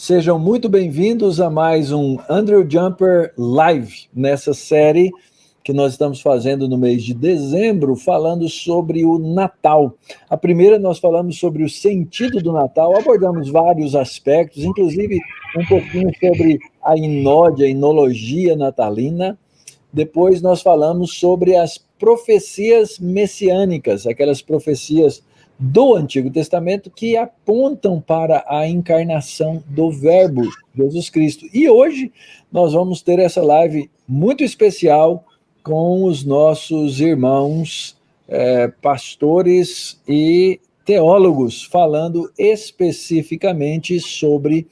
Sejam muito bem-vindos a mais um Andrew Jumper Live, nessa série que nós estamos fazendo no mês de dezembro, falando sobre o Natal. A primeira nós falamos sobre o sentido do Natal, abordamos vários aspectos, inclusive um pouquinho sobre a inódia, a inologia natalina. Depois nós falamos sobre as profecias messiânicas, aquelas profecias do Antigo Testamento que apontam para a encarnação do Verbo, Jesus Cristo. E hoje nós vamos ter essa live muito especial com os nossos irmãos pastores e teólogos, falando especificamente sobre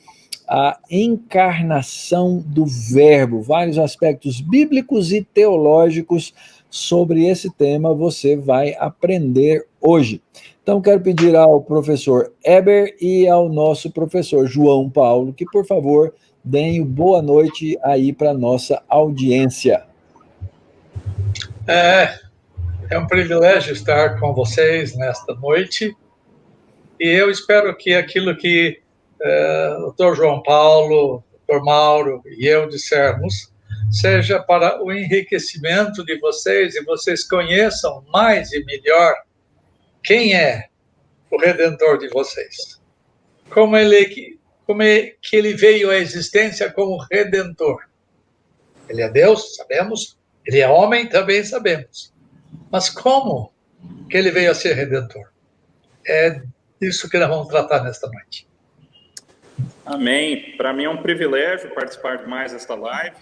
a encarnação do Verbo, vários aspectos bíblicos e teológicos sobre esse tema você vai aprender hoje. Então, quero pedir ao professor Eber e ao nosso professor João Paulo que, por favor, deem boa noite aí para a nossa audiência. É um privilégio estar com vocês nesta noite e eu espero que aquilo que o Dr. João Paulo, o Dr. Mauro e eu dissermos seja para o enriquecimento de vocês e vocês conheçam mais e melhor quem é o Redentor de vocês. Como é que ele veio à existência como Redentor. Ele é Deus, sabemos. Ele é homem, também sabemos. Mas como que ele veio a ser Redentor? É disso que nós vamos tratar nesta noite. Amém. Para mim é um privilégio participar de mais esta live,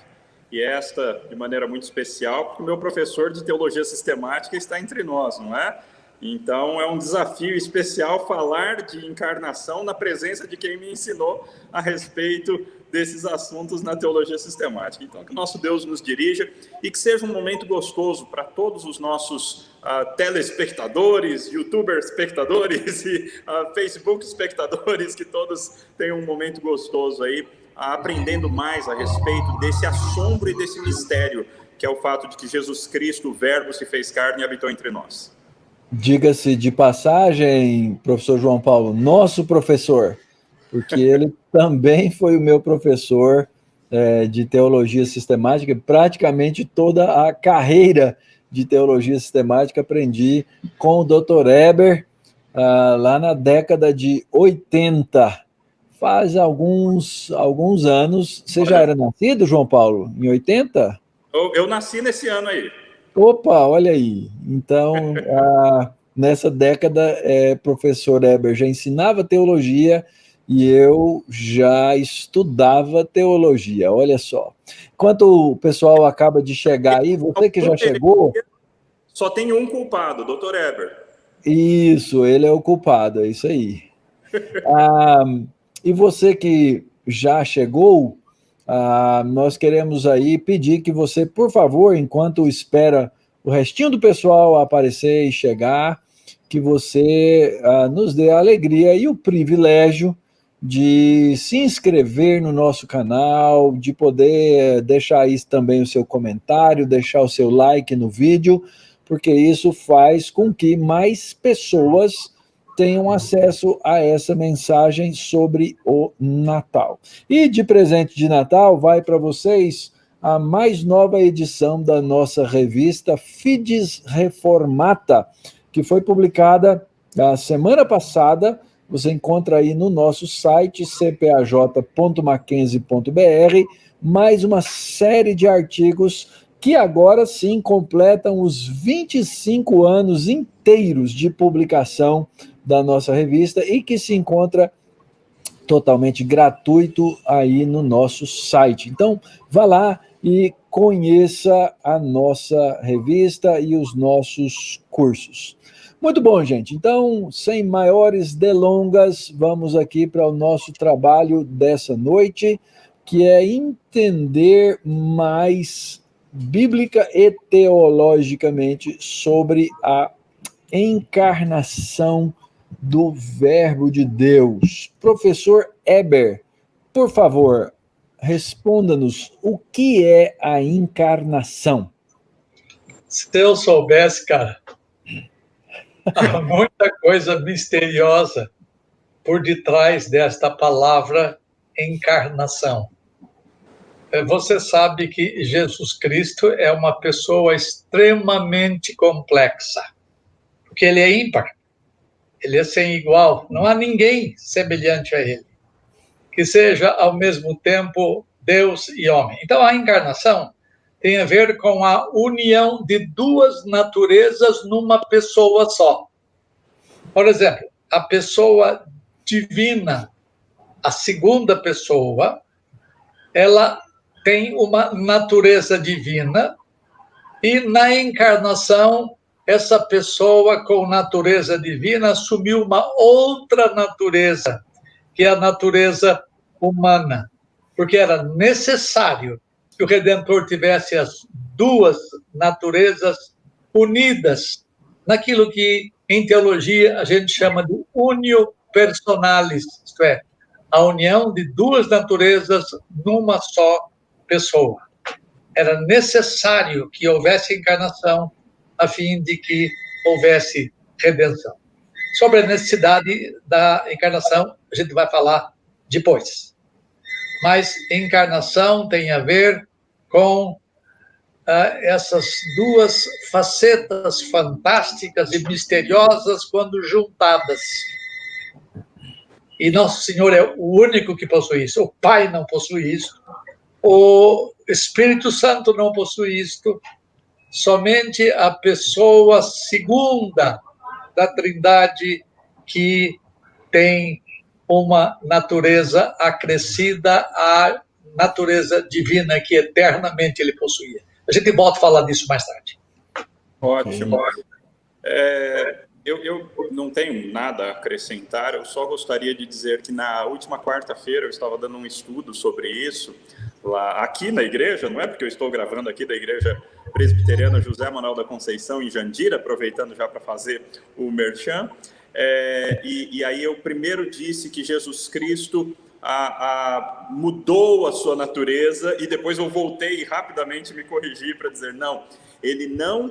e esta de maneira muito especial, porque o meu professor de Teologia Sistemática está entre nós, não é? Então é um desafio especial falar de encarnação na presença de quem me ensinou a respeito desses assuntos na Teologia Sistemática. Então que o nosso Deus nos dirija e que seja um momento gostoso para todos os nossos telespectadores, youtuber espectadores e Facebook espectadores, que todos tenham um momento gostoso aí, aprendendo mais a respeito desse assombro e desse mistério, que é o fato de que Jesus Cristo, o Verbo, se fez carne e habitou entre nós. Diga-se de passagem, professor João Paulo, nosso professor, porque ele também foi o meu professor de teologia sistemática, praticamente toda a carreira de teologia sistemática aprendi com o Dr. Eber, lá na década de 80. Faz alguns anos. Você já era nascido, João Paulo, em 80? Eu nasci nesse ano aí. Opa, olha aí. Então, nessa década, professor Eber já ensinava teologia e eu já estudava teologia, olha só. Enquanto o pessoal acaba de chegar aí, você que já chegou... Só tem um culpado, Dr. Eber. Isso, ele é o culpado, é isso aí. E você que já chegou... nós queremos aí pedir que você, por favor, enquanto espera o restinho do pessoal aparecer e chegar, que você nos dê a alegria e o privilégio de se inscrever no nosso canal, de poder deixar aí também o seu comentário, deixar o seu like no vídeo, porque isso faz com que mais pessoas tenham acesso a essa mensagem sobre o Natal. E de presente de Natal vai para vocês a mais nova edição da nossa revista Fides Reformata, que foi publicada a semana passada. Você encontra aí no nosso site cpaj.mackenzie.br mais uma série de artigos que agora sim completam os 25 anos inteiros de publicação da nossa revista e que se encontra totalmente gratuito aí no nosso site. Então, vá lá e conheça a nossa revista e os nossos cursos. Muito bom, gente. Então, sem maiores delongas, vamos aqui para o nosso trabalho dessa noite, que é entender mais bíblica e teologicamente sobre a encarnação do Verbo de Deus. Professor Eber, por favor, responda-nos o que é a encarnação. Se eu soubesse, cara, há muita coisa misteriosa por detrás desta palavra encarnação. Você sabe que Jesus Cristo é uma pessoa extremamente complexa, porque ele é ímpar, ele é sem igual, não há ninguém semelhante a ele, que seja ao mesmo tempo Deus e homem. Então a encarnação tem a ver com a união de duas naturezas numa pessoa só. Por exemplo, a pessoa divina, a segunda pessoa, ela tem uma natureza divina, e na encarnação, essa pessoa com natureza divina assumiu uma outra natureza, que é a natureza humana, porque era necessário que o Redentor tivesse as duas naturezas unidas, naquilo que em teologia a gente chama de unio personalis, isto é, a união de duas naturezas numa só pessoa. Era necessário que houvesse encarnação a fim de que houvesse redenção. Sobre a necessidade da encarnação, a gente vai falar depois. Mas encarnação tem a ver com essas duas facetas fantásticas e misteriosas quando juntadas. E Nosso Senhor é o único que possui isso. O Pai não possui isso. O Espírito Santo não possui isto. Somente a pessoa segunda da Trindade que tem uma natureza acrescida à natureza divina que eternamente ele possuía. A gente volta a falar disso mais tarde. Ótimo. Eu não tenho nada a acrescentar, eu só gostaria de dizer que na última quarta-feira eu estava dando um estudo sobre isso, lá, aqui na igreja, não é porque eu estou gravando aqui da Igreja Presbiteriana José Manuel da Conceição, em Jandira, aproveitando já para fazer o merchan, e aí eu primeiro disse que Jesus Cristo mudou a sua natureza, e depois eu voltei e rapidamente me corrigi para dizer, não, ele não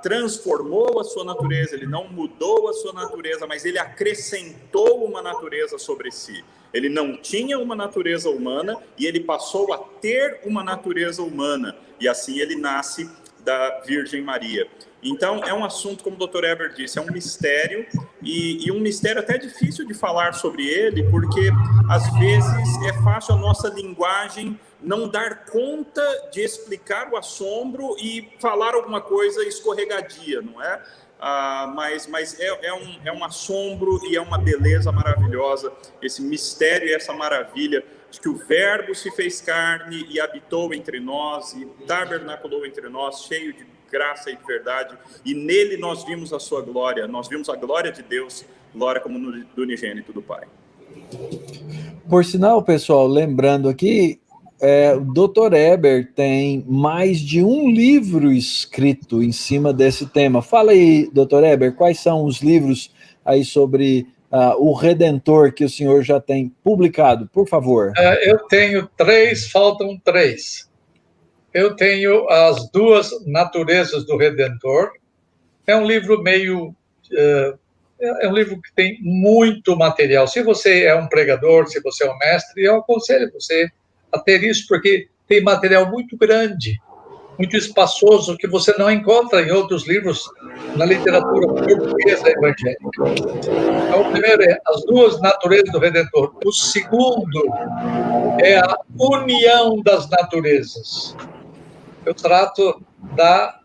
transformou a sua natureza, ele não mudou a sua natureza, mas ele acrescentou uma natureza sobre si. Ele não tinha uma natureza humana e ele passou a ter uma natureza humana, e assim ele nasce da Virgem Maria. Então, é um assunto, como o Dr. Eber disse, é um mistério, e um mistério até difícil de falar sobre ele, porque, às vezes, é fácil a nossa linguagem não dar conta de explicar o assombro e falar alguma coisa escorregadia, não é? Mas é um assombro e é uma beleza maravilhosa, esse mistério e essa maravilha de que o Verbo se fez carne e habitou entre nós, e tabernaculou entre nós, cheio de graça e de verdade, e nele nós vimos a sua glória, nós vimos a glória de Deus, glória como do unigênito do Pai. Por sinal, pessoal, lembrando aqui, o Dr. Eber tem mais de um livro escrito em cima desse tema. Fala aí, Dr. Eber, quais são os livros aí sobre o Redentor que o senhor já tem publicado, por favor? Eu tenho 3, faltam 3. Eu tenho As Duas Naturezas do Redentor. É um livro meio... é um livro que tem muito material. Se você é um pregador, se você é um mestre, eu aconselho você a ter isso, porque tem material muito grande, muito espaçoso, que você não encontra em outros livros na literatura portuguesa evangélica. Então, o primeiro é As Duas Naturezas do Redentor. O segundo é a união das naturezas. Eu trato da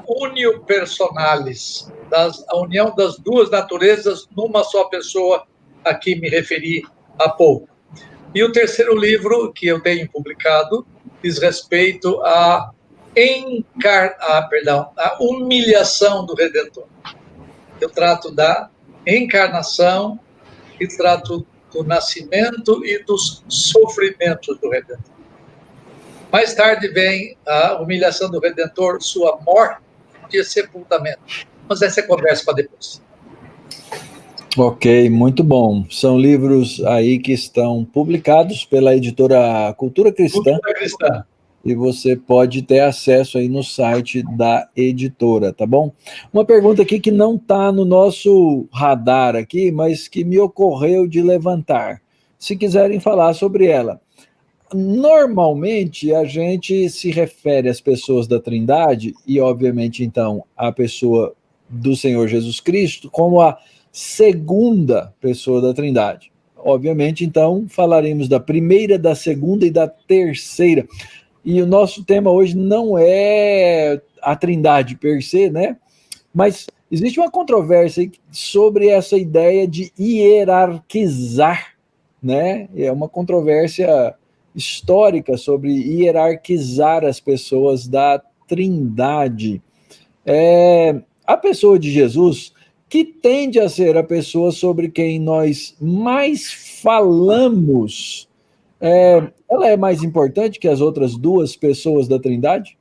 unio personalis, a união das duas naturezas numa só pessoa, a que me referi há pouco. E o terceiro livro que eu tenho publicado diz respeito à humilhação do Redentor. Eu trato da encarnação e trato do nascimento e dos sofrimentos do Redentor. Mais tarde vem a humilhação do Redentor, sua morte e sepultamento. Mas essa é conversa para depois. Ok, muito bom. São livros aí que estão publicados pela editora Cultura Cristã. Cultura Cristã. E você pode ter acesso aí no site da editora, tá bom? Uma pergunta aqui que não está no nosso radar aqui, mas que me ocorreu de levantar. se quiserem falar sobre ela. Normalmente, a gente se refere às pessoas da Trindade, e obviamente, então, a pessoa do Senhor Jesus Cristo, como a segunda pessoa da Trindade. Obviamente, então, falaremos da primeira, da segunda e da terceira. E o nosso tema hoje não é a Trindade per se, né? Mas existe uma controvérsia sobre essa ideia de hierarquizar, né? É uma controvérsia histórica sobre hierarquizar as pessoas da Trindade. A pessoa de Jesus, que tende a ser a pessoa sobre quem nós mais falamos, ela é mais importante que as outras duas pessoas da Trindade?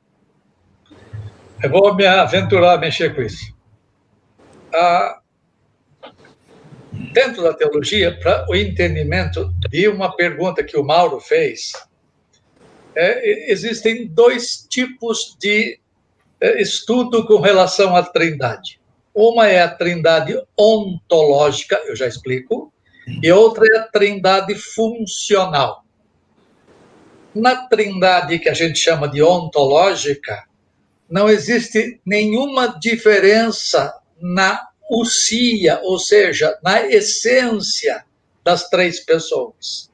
Eu vou me aventurar a mexer com isso. Dentro da teologia, para o entendimento de uma pergunta que o Mauro fez, existem dois tipos de estudo com relação à Trindade. Uma é a Trindade ontológica, eu já explico, e outra é a Trindade funcional. Na Trindade que a gente chama de ontológica, não existe nenhuma diferença na ousia, ou seja, na essência das três pessoas.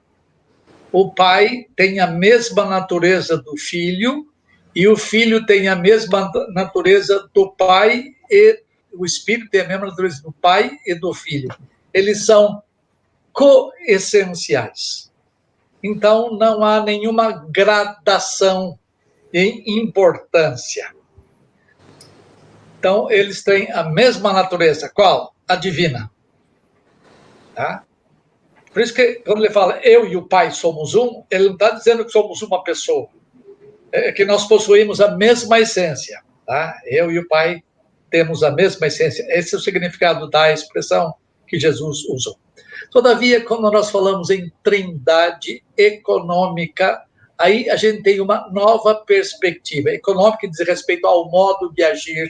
O Pai tem a mesma natureza do Filho, e o Filho tem a mesma natureza do Pai, e o Espírito tem a mesma natureza do Pai e do Filho. Eles são coessenciais. Então, não há nenhuma gradação em importância. Então, eles têm a mesma natureza. Qual? A divina. Tá? Por isso que, quando ele fala eu e o Pai somos um, ele não está dizendo que somos uma pessoa. É que nós possuímos a mesma essência. Tá? Eu e o Pai temos a mesma essência. Esse é o significado da expressão que Jesus usou. Todavia, quando nós falamos em trindade econômica, aí a gente tem uma nova perspectiva. Econômica diz respeito ao modo de agir,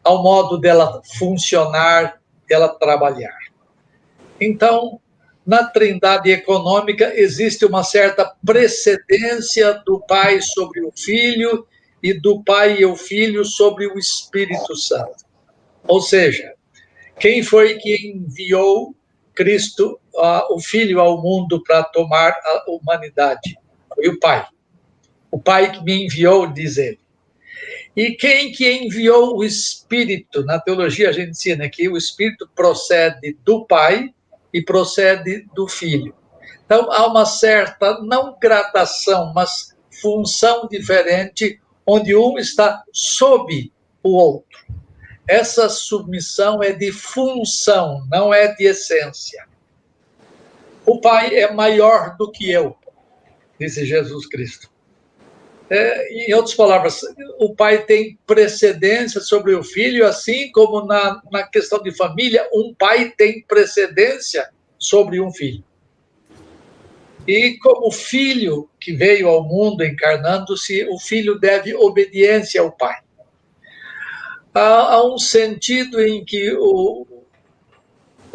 ao modo dela funcionar, dela trabalhar. Então, na trindade econômica, existe uma certa precedência do Pai sobre o Filho e do Pai e o Filho sobre o Espírito Santo. Ou seja, quem foi que enviou Cristo, o Filho, ao mundo para tomar a humanidade? Foi o Pai. O Pai que me enviou, diz ele. E quem que enviou o Espírito? Na teologia a gente ensina que o Espírito procede do Pai e procede do Filho. Então há uma certa, não gradação, mas função diferente, onde um está sob o outro. Essa submissão é de função, não é de essência. O Pai é maior do que eu, disse Jesus Cristo. Em outras palavras, o pai tem precedência sobre o filho, assim como na questão de família, um pai tem precedência sobre um filho. E como filho que veio ao mundo encarnando-se, o filho deve obediência ao pai. Há um sentido em que o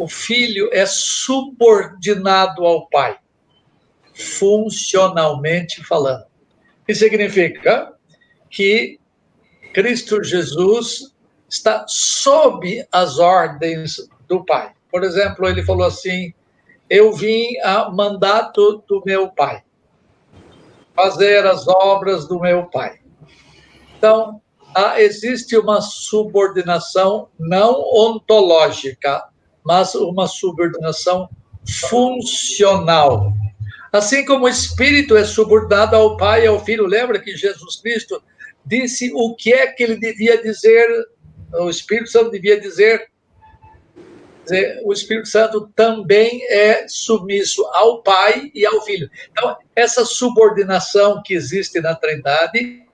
filho é subordinado ao pai, funcionalmente falando. Isso significa que Cristo Jesus está sob as ordens do Pai. Por exemplo, ele falou assim, eu vim a mandato do meu Pai, fazer as obras do meu Pai. Então, existe uma subordinação não ontológica, mas uma subordinação funcional. Assim como o Espírito é subordinado ao Pai e ao Filho, lembra que Jesus Cristo disse o que é que ele devia dizer, o Espírito Santo devia dizer, o Espírito Santo também é submisso ao Pai e ao Filho. Então, essa subordinação que existe na Trindade...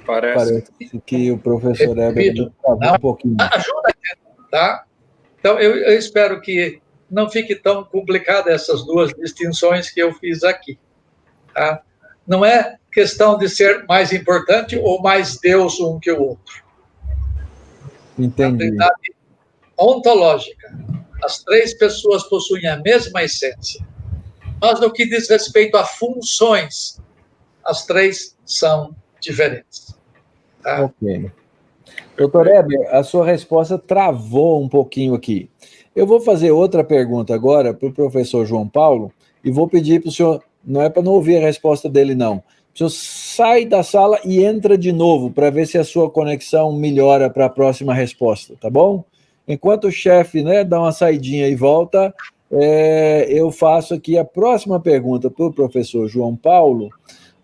Parece que o professor Heber travou um pouquinho. Ajuda, tá? Então, eu espero que não fique tão complicada essas duas distinções que eu fiz aqui. Tá? Não é questão de ser mais importante ou mais Deus um que o outro. Entendi. A Trindade ontológica, as três pessoas possuem a mesma essência. Mas no que diz respeito a funções, as três são diferentes. Tá? Ok. Doutor Heber, a sua resposta travou um pouquinho aqui. Eu vou fazer outra pergunta agora para o professor João Paulo e vou pedir para o senhor, não é para não ouvir a resposta dele, não. O senhor sai da sala e entra de novo para ver se a sua conexão melhora para a próxima resposta, tá bom? Enquanto o chefe, né, dá uma saidinha e volta, eu faço aqui a próxima pergunta para o professor João Paulo.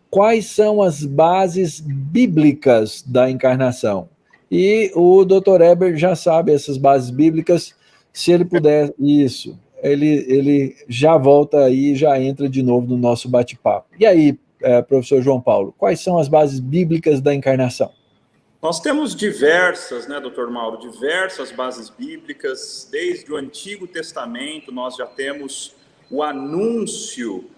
Quais são as bases bíblicas da encarnação? E o Dr. Heber já sabe essas bases bíblicas. Se ele puder, isso, ele já volta aí, já entra de novo no nosso bate-papo. E aí, professor João Paulo, quais são as bases bíblicas da encarnação? Nós temos diversas, né, doutor Mauro, diversas bases bíblicas. Desde o Antigo Testamento, nós já temos o anúncio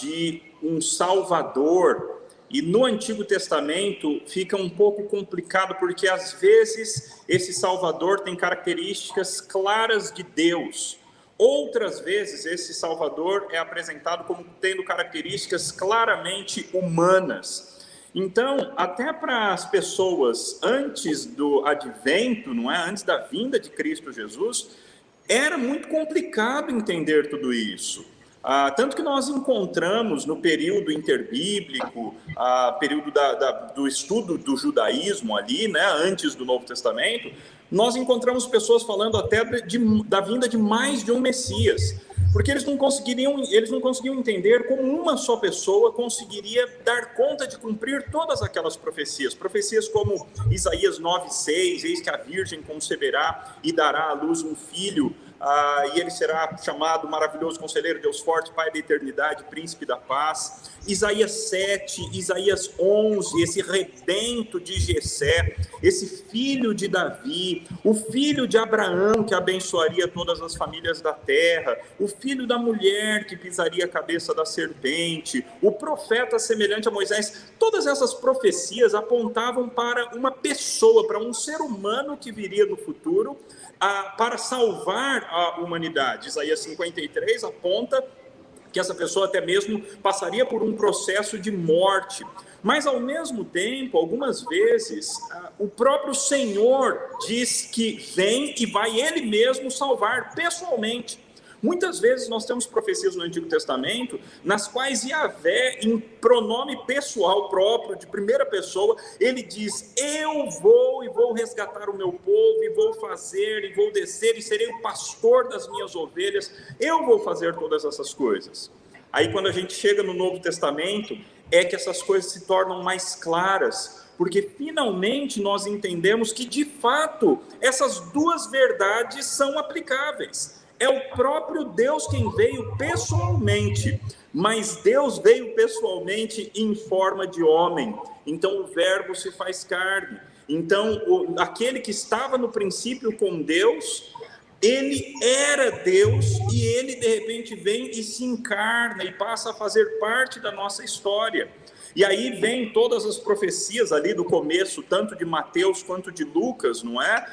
de um Salvador. E no Antigo Testamento fica um pouco complicado, porque às vezes esse Salvador tem características claras de Deus. Outras vezes esse Salvador é apresentado como tendo características claramente humanas. Então, até para as pessoas antes do advento, não é? Antes da vinda de Cristo Jesus, era muito complicado entender tudo isso. Tanto que nós encontramos no período interbíblico, período do estudo do judaísmo ali, né, antes do Novo Testamento, nós encontramos pessoas falando até da vinda de mais de um Messias, porque eles não conseguiam entender como uma só pessoa conseguiria dar conta de cumprir todas aquelas profecias como Isaías 9:6, eis que a Virgem conceberá e dará à luz um filho, e ele será chamado Maravilhoso Conselheiro, Deus Forte, Pai da Eternidade, Príncipe da Paz. Isaías 7, Isaías 11, esse rebento de Jessé, esse filho de Davi, o filho de Abraão que abençoaria todas as famílias da terra, o filho da mulher que pisaria a cabeça da serpente, o profeta semelhante a Moisés. Todas essas profecias apontavam para uma pessoa, para um ser humano que viria no futuro, para salvar a humanidade. Isaías 53 aponta que essa pessoa até mesmo passaria por um processo de morte. Mas, ao mesmo tempo, algumas vezes, o próprio Senhor diz que vem e vai Ele mesmo salvar pessoalmente. Muitas vezes nós temos profecias no Antigo Testamento nas quais Yahvé, em pronome pessoal próprio, de primeira pessoa, ele diz: eu vou resgatar o meu povo, e vou fazer, e vou descer, e serei o pastor das minhas ovelhas, eu vou fazer todas essas coisas. Aí quando a gente chega no Novo Testamento, é que essas coisas se tornam mais claras, porque finalmente nós entendemos que, de fato, essas duas verdades são aplicáveis. É o próprio Deus quem veio pessoalmente, mas Deus veio pessoalmente em forma de homem. Então o verbo se faz carne. Então aquele que estava no princípio com Deus, ele era Deus, e ele de repente vem e se encarna e passa a fazer parte da nossa história. E aí vem todas as profecias ali do começo, tanto de Mateus quanto de Lucas, não é?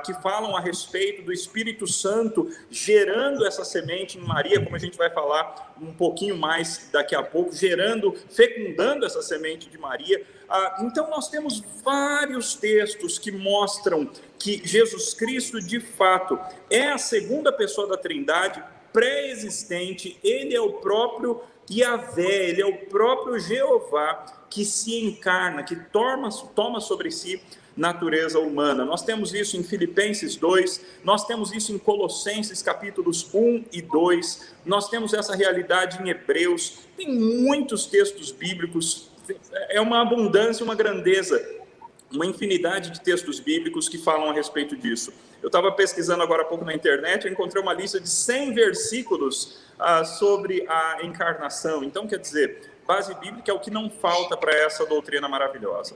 Que falam a respeito do Espírito Santo gerando essa semente em Maria, como a gente vai falar um pouquinho mais daqui a pouco, fecundando essa semente de Maria. Então nós temos vários textos que mostram que Jesus Cristo, de fato, é a segunda pessoa da Trindade, pré-existente. Ele é o próprio Yahvé, ele é o próprio Jeová que se encarna, que toma sobre si natureza humana. Nós temos isso em Filipenses 2, nós temos isso em Colossenses capítulos 1 e 2, nós temos essa realidade em Hebreus, tem muitos textos bíblicos, é uma abundância, uma grandeza, uma infinidade de textos bíblicos que falam a respeito disso. Eu estava pesquisando agora há pouco na internet, eu encontrei uma lista de 100 versículos sobre a encarnação. Então, quer dizer, base bíblica é o que não falta para essa doutrina maravilhosa.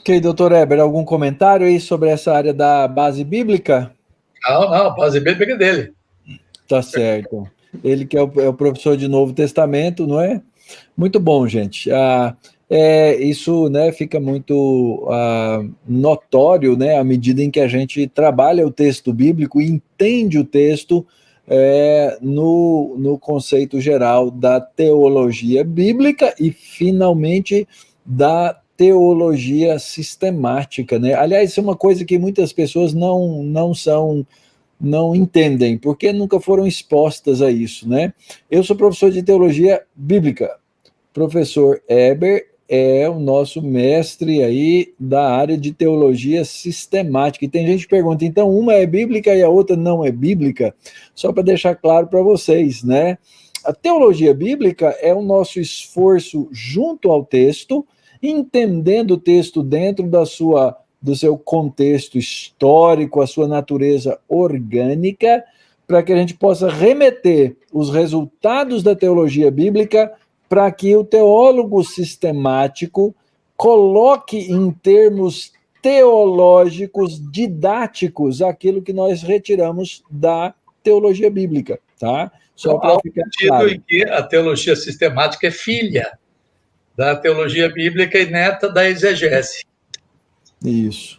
Ok, doutor Heber, algum comentário aí sobre essa área da base bíblica? Não, a base bíblica é dele. Tá certo. Ele que é o professor de Novo Testamento, não é? Muito bom, gente. isso, né, fica muito notório, né, à medida em que a gente trabalha o texto bíblico e entende o texto no conceito geral da teologia bíblica e, finalmente, da teologia sistemática, né? Aliás, isso é uma coisa que muitas pessoas não entendem, porque nunca foram expostas a isso, né? Eu sou professor de teologia bíblica. Professor Eber é o nosso mestre aí da área de teologia sistemática. E tem gente que pergunta, então uma é bíblica e a outra não é bíblica? Só para deixar claro para vocês, né? A teologia bíblica é o nosso esforço junto ao texto, entendendo o texto dentro do seu contexto histórico, a sua natureza orgânica, para que a gente possa remeter os resultados da teologia bíblica para que o teólogo sistemático coloque em termos teológicos, didáticos, aquilo que nós retiramos da teologia bíblica, tá? Só para ficar claro. Em que a teologia sistemática é filha da teologia bíblica e neta da exegese. Isso.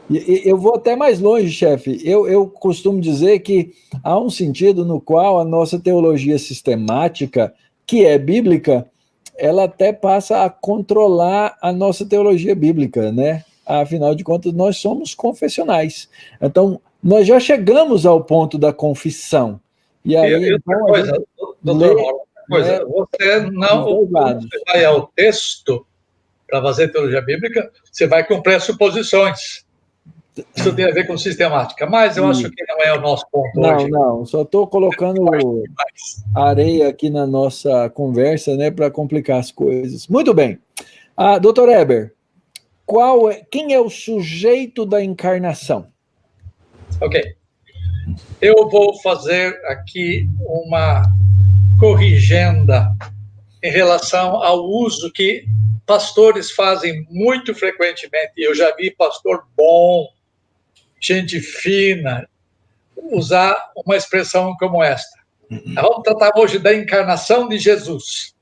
Eu vou até mais longe, chefe. Eu costumo dizer que há um sentido no qual a nossa teologia sistemática, que é bíblica, ela até passa a controlar a nossa teologia bíblica, né? Afinal de contas, nós somos confessionais. Então, nós já chegamos ao ponto da confissão. E aí, doutor Mauro, você não vai ao texto para fazer teologia bíblica, você vai com pressuposições. Isso tem a ver com sistemática, mas eu acho que não é o nosso ponto hoje. Não, só estou colocando areia aqui na nossa conversa, né, para complicar as coisas. Muito bem. Doutor Eber, quem é o sujeito da encarnação? Ok. Eu vou fazer aqui uma corrigenda em relação ao uso que pastores fazem muito frequentemente. Eu já vi pastor bom, gente fina, usar uma expressão como esta. Vamos tratar hoje da encarnação de Jesus.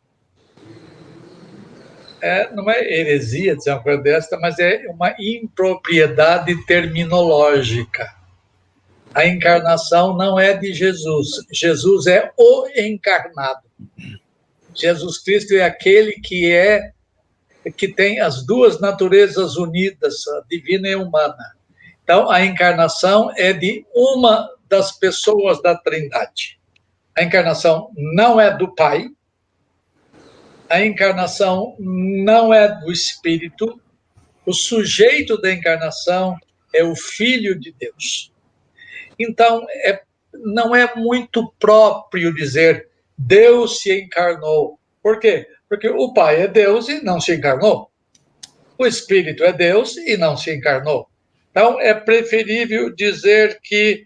Não é heresia dizer uma coisa desta, mas é uma impropriedade terminológica. A encarnação não é de Jesus. Jesus é o encarnado. Jesus Cristo é aquele que tem as duas naturezas unidas, a divina e a humana. Então, a encarnação é de uma das pessoas da Trindade. A encarnação não é do Pai, a encarnação não é do Espírito, o sujeito da encarnação é o Filho de Deus. Então, não é muito próprio dizer Deus se encarnou. Por quê? Porque o Pai é Deus e não se encarnou. O Espírito é Deus e não se encarnou. Então, é preferível dizer que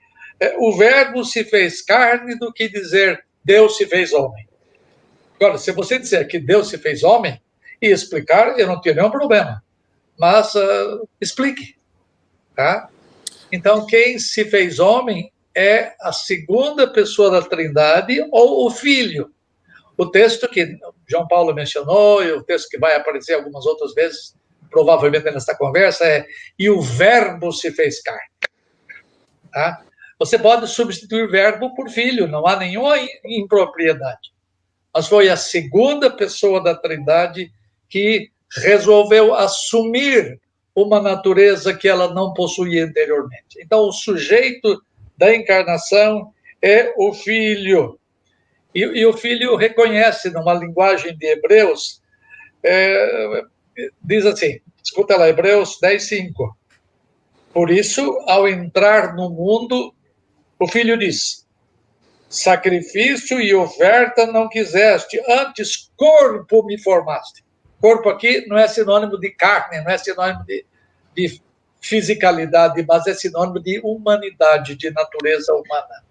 o Verbo se fez carne do que dizer Deus se fez homem. Agora, se você disser que Deus se fez homem e explicar, eu não tenho nenhum problema. Mas explique. Tá? Então, quem se fez homem é a segunda pessoa da Trindade ou o Filho. O texto que João Paulo mencionou e o texto que vai aparecer algumas outras vezes, provavelmente nesta conversa, e o Verbo se fez carne. Tá? Você pode substituir verbo por filho, não há nenhuma impropriedade. Mas foi a segunda pessoa da Trindade que resolveu assumir uma natureza que ela não possuía anteriormente. Então, o sujeito da encarnação é o Filho. E o Filho reconhece, numa linguagem de Hebreus, diz assim, escuta lá, Hebreus 10:5. Por isso, ao entrar no mundo, o Filho diz, sacrifício e oferta não quiseste, antes corpo me formaste. Corpo aqui não é sinônimo de carne, não é sinônimo de fisicalidade, mas é sinônimo de humanidade, de natureza humana.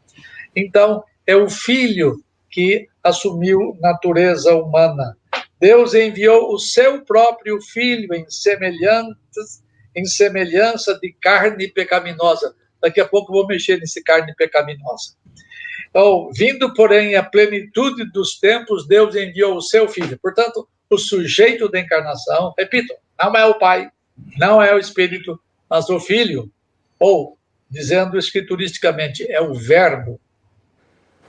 Então, é o Filho que assumiu natureza humana. Deus enviou o seu próprio Filho em semelhança de carne pecaminosa. Daqui a pouco eu vou mexer nesse carne pecaminosa. Ou, vindo, porém, a plenitude dos tempos, Deus enviou o seu Filho. Portanto, o sujeito da encarnação, repito, não é o Pai, não é o Espírito, mas o Filho. Ou, dizendo escrituristicamente, é o Verbo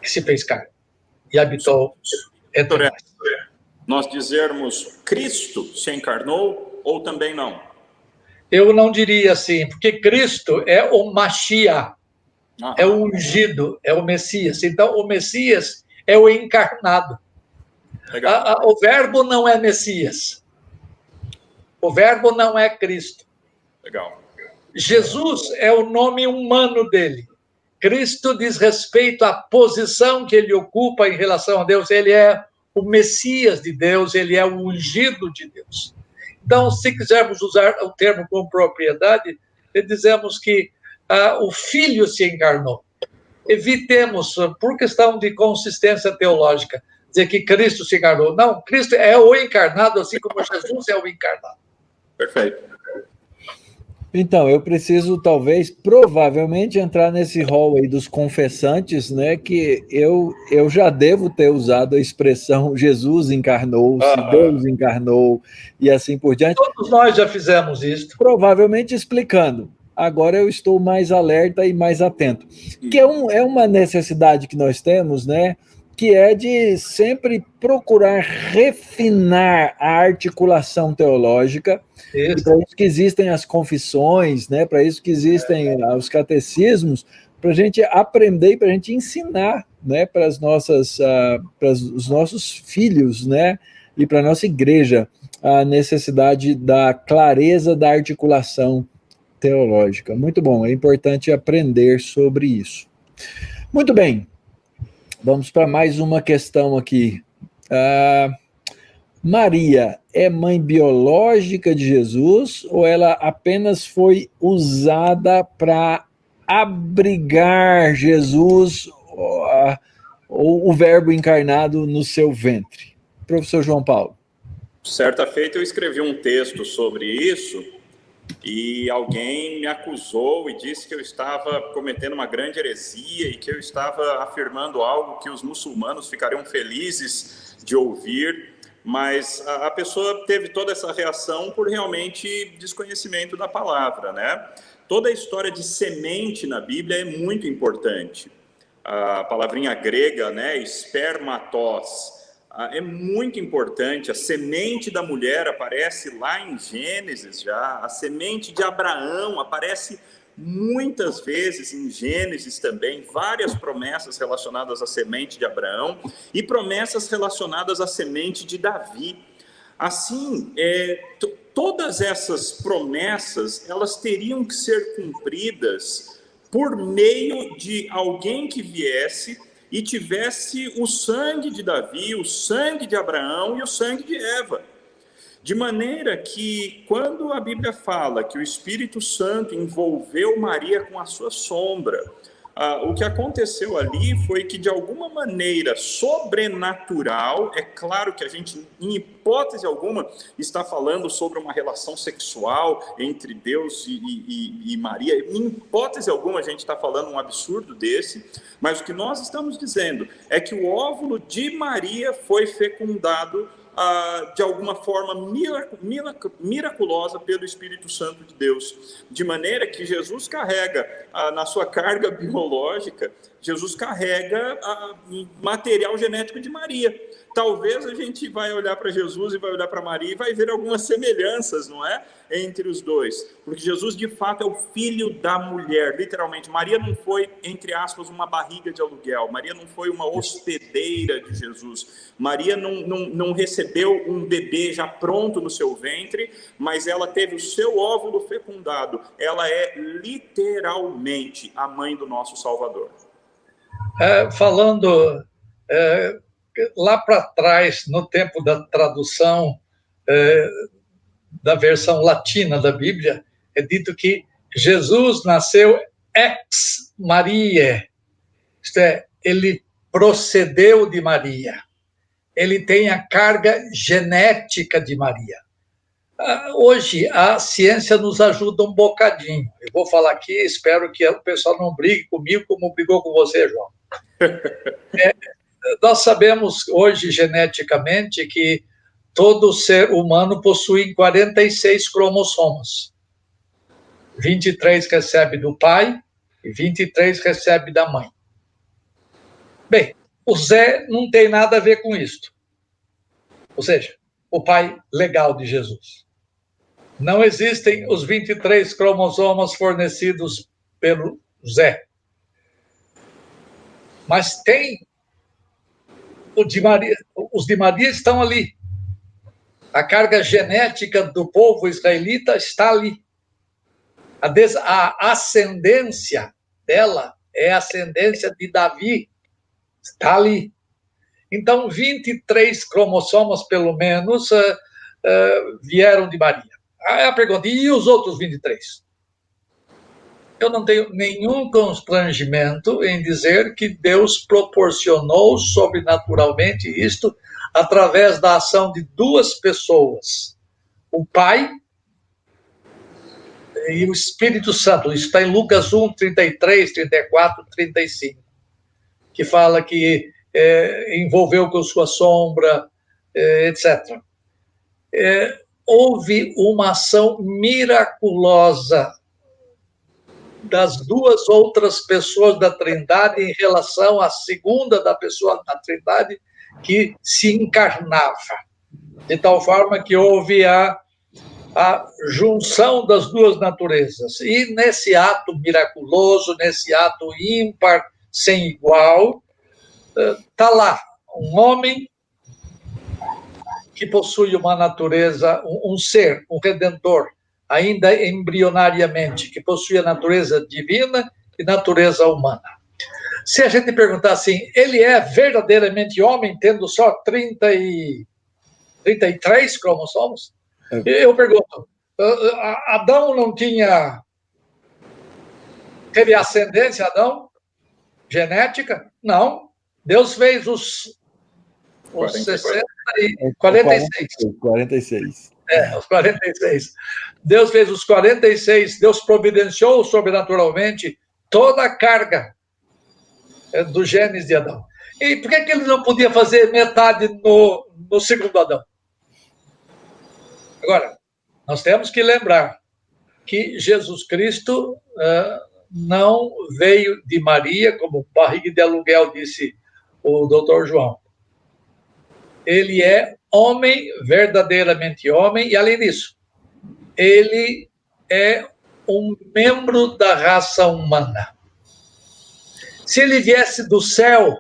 que se fez carne e habitou entre nós. Nós dizermos Cristo se encarnou ou também não? Eu não diria assim, porque Cristo é o Mashiach, é o ungido, é o Messias. Então, o Messias é o encarnado. O Verbo não é Messias. O Verbo não é Cristo. Legal. Jesus é o nome humano dele. Cristo diz respeito à posição que ele ocupa em relação a Deus. Ele é o Messias de Deus, ele é o ungido de Deus. Então, se quisermos usar o termo com propriedade, dizemos que o Filho se encarnou. Evitemos, por questão de consistência teológica, dizer que Cristo se encarnou. Não, Cristo é o encarnado, assim como Jesus é o encarnado. Perfeito. Então, eu preciso, talvez, provavelmente, entrar nesse rol aí dos confessantes, né, que eu já devo ter usado a expressão Jesus encarnou-se, Deus encarnou, e assim por diante. Todos nós já fizemos isso. Provavelmente explicando. Agora eu estou mais alerta e mais atento. Que é uma necessidade que nós temos, né, que é de sempre procurar refinar a articulação teológica. E para isso que existem as confissões, né? Para isso que existem os catecismos, para a gente aprender e para a gente ensinar, né? Para os nossos filhos, né? E para a nossa igreja, a necessidade da clareza da articulação teológica. Muito bom, é importante aprender sobre isso. Muito bem, vamos para mais uma questão aqui. Maria é mãe biológica de Jesus ou ela apenas foi usada para abrigar Jesus ou o Verbo encarnado no seu ventre? Professor João Paulo. Certa feita eu escrevi um texto sobre isso e alguém me acusou e disse que eu estava cometendo uma grande heresia e que eu estava afirmando algo que os muçulmanos ficariam felizes de ouvir. Mas a pessoa teve toda essa reação por realmente desconhecimento da palavra, né? Toda a história de semente na Bíblia é muito importante. A palavrinha grega, né, espermatos, é muito importante. A semente da mulher aparece lá em Gênesis já. A semente de Abraão aparece muitas vezes em Gênesis também, várias promessas relacionadas à semente de Abraão e promessas relacionadas à semente de Davi. Assim, todas essas promessas, elas teriam que ser cumpridas por meio de alguém que viesse e tivesse o sangue de Davi, o sangue de Abraão e o sangue de Eva. De maneira que, quando a Bíblia fala que o Espírito Santo envolveu Maria com a sua sombra, o que aconteceu ali foi que, de alguma maneira sobrenatural, é claro que a gente, em hipótese alguma, está falando sobre uma relação sexual entre Deus e Maria, em hipótese alguma a gente está falando um absurdo desse, mas o que nós estamos dizendo é que o óvulo de Maria foi fecundado de alguma forma miraculosa pelo Espírito Santo de Deus, de maneira que Jesus carrega, na sua carga biológica, Jesus carrega material genético de Maria. Talvez a gente vai olhar para Jesus e vai olhar para Maria e vai ver algumas semelhanças, não é? Entre os dois. Porque Jesus, de fato, é o filho da mulher, literalmente. Maria não foi, entre aspas, uma barriga de aluguel. Maria não foi uma hospedeira de Jesus. Maria não recebeu um bebê já pronto no seu ventre, mas ela teve o seu óvulo fecundado. Ela é literalmente a mãe do nosso Salvador. Falando lá para trás, no tempo da tradução da versão latina da Bíblia, é dito que Jesus nasceu ex Maria, isto é, ele procedeu de Maria, ele tem a carga genética de Maria. Hoje, a ciência nos ajuda um bocadinho. Eu vou falar aqui, espero que o pessoal não brigue comigo como brigou com você, João. Nós sabemos hoje, geneticamente, que todo ser humano possui 46 cromossomos. 23 recebe do pai e 23 recebe da mãe. Bem, o Zé não tem nada a ver com isto. Ou seja, o pai legal de Jesus. Não existem os 23 cromossomos fornecidos pelo Zé. Mas tem o de Maria, os de Maria estão ali. A carga genética do povo israelita está ali. A ascendência dela é a ascendência de Davi. Está ali. Então, 23 cromossomos, pelo menos, vieram de Maria. Aí a pergunta, e os outros 23? Eu não tenho nenhum constrangimento em dizer que Deus proporcionou sobrenaturalmente isto através da ação de duas pessoas. O Pai e o Espírito Santo. Isso está em Lucas 1, 33, 34, 35. Que fala que envolveu com sua sombra, etc. Houve uma ação miraculosa das duas outras pessoas da Trindade em relação à segunda da pessoa da Trindade que se encarnava. De tal forma que houve a junção das duas naturezas. E nesse ato miraculoso, nesse ato ímpar, sem igual, está lá um homem que possui uma natureza, um ser, um redentor, ainda embrionariamente, que possui a natureza divina e natureza humana. Se a gente perguntar assim, ele é verdadeiramente homem, tendo só 33 cromossomos? Eu pergunto, Adão não tinha... Teve ascendência, Adão? Genética? Não. Deus fez os 60 e 46. 46. Os 46. Deus fez os 46, Deus providenciou sobrenaturalmente toda a carga dos genes de Adão. E por que ele não podia fazer metade no segundo Adão? Agora, nós temos que lembrar que Jesus Cristo não veio de Maria, como barriga de aluguel, disse o doutor João. Ele é homem, verdadeiramente homem, e além disso, ele é um membro da raça humana. Se ele viesse do céu,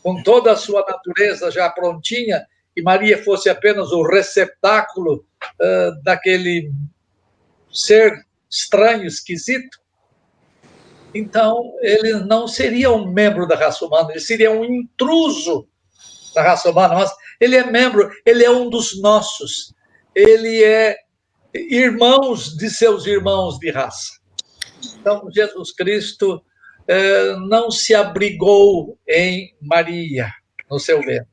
com toda a sua natureza já prontinha, e Maria fosse apenas o receptáculo daquele ser estranho, esquisito, então ele não seria um membro da raça humana, ele seria um intruso da raça humana, mas ele é membro, ele é um dos nossos, ele é irmãos de seus irmãos de raça. Então, Jesus Cristo não se abrigou em Maria, no seu ventre.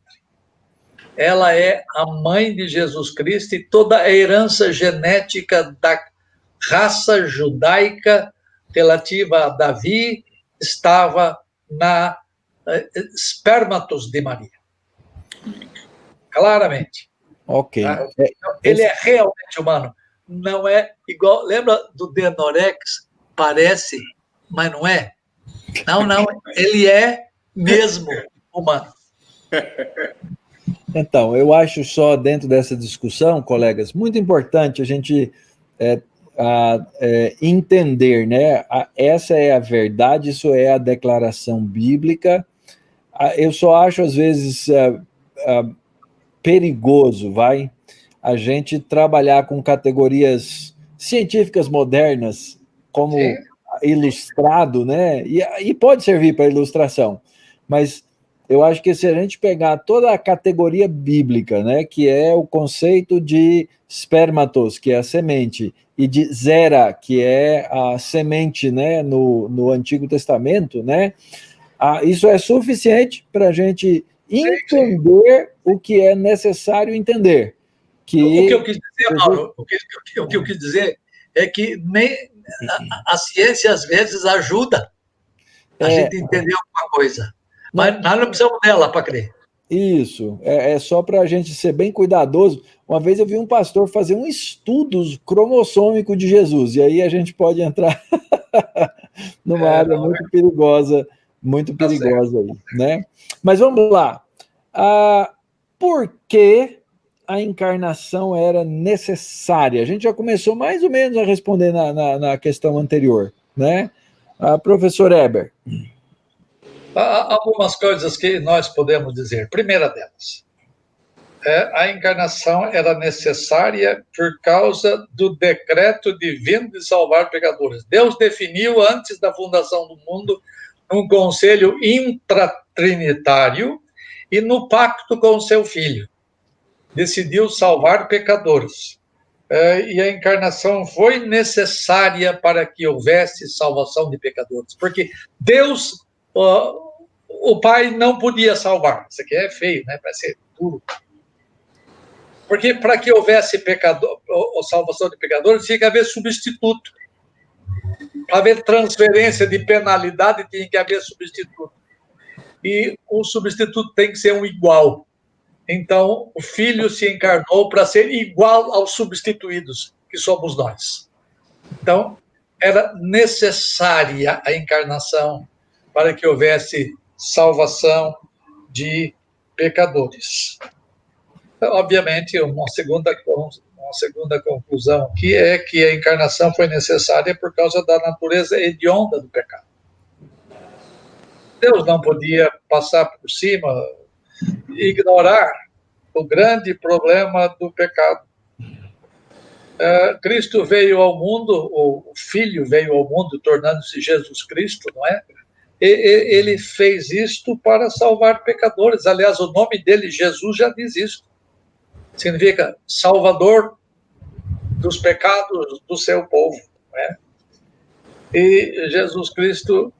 Ela é a mãe de Jesus Cristo e toda a herança genética da raça judaica relativa a Davi estava na espermatos de Maria. Claramente. Ok. Tá? Ele é realmente humano. Não é igual... Lembra do Denorex? Parece, mas não é. Não. Ele é mesmo humano. Então, eu acho só dentro dessa discussão, colegas, muito importante a gente entender, né? Essa é a verdade, isso é a declaração bíblica. Eu só acho, às vezes, perigoso, a gente trabalhar com categorias científicas modernas, como Sim. Ilustrado, né? E pode servir para ilustração, mas eu acho que se a gente pegar toda a categoria bíblica, né, que é o conceito de spermatos, que é a semente, e de zera, que é a semente, né, no Antigo Testamento, né, isso é suficiente para a gente entender o que é necessário entender. O que eu quis dizer, Mauro, o que eu quis dizer é que nem a ciência, às vezes, ajuda a gente entender alguma coisa. Mas nós não precisamos dela para crer. Isso, é só para a gente ser bem cuidadoso. Uma vez eu vi um pastor fazer um estudo cromossômico de Jesus, e aí a gente pode entrar numa área muito perigosa aí, né? Mas vamos lá. Por que a encarnação era necessária? A gente já começou mais ou menos a responder na questão anterior, né? Professor Eber. Há algumas coisas que nós podemos dizer. Primeira delas, a encarnação era necessária por causa do decreto divino de salvar pecadores. Deus definiu antes da fundação do mundo um conselho intratrinitário e no pacto com o seu filho. Decidiu salvar pecadores. E a encarnação foi necessária para que houvesse salvação de pecadores. Porque Deus, o Pai não podia salvar. Isso aqui é feio, né? Vai ser duro. Porque para que houvesse salvação de pecadores, tinha que haver substituto. Para haver transferência de penalidade, tinha que haver substituto. E o substituto tem que ser um igual. Então, o Filho se encarnou para ser igual aos substituídos, que somos nós. Então, era necessária a encarnação para que houvesse salvação de pecadores. Então, obviamente, uma segunda conclusão aqui é que a encarnação foi necessária por causa da natureza hedionda do pecado. Deus não podia passar por cima, ignorar o grande problema do pecado. Cristo veio ao mundo, o Filho veio ao mundo, tornando-se Jesus Cristo, não é? Ele fez isto para salvar pecadores. Aliás, o nome dele, Jesus, já diz isso. Significa Salvador dos pecados do seu povo, não é? E Jesus Cristo,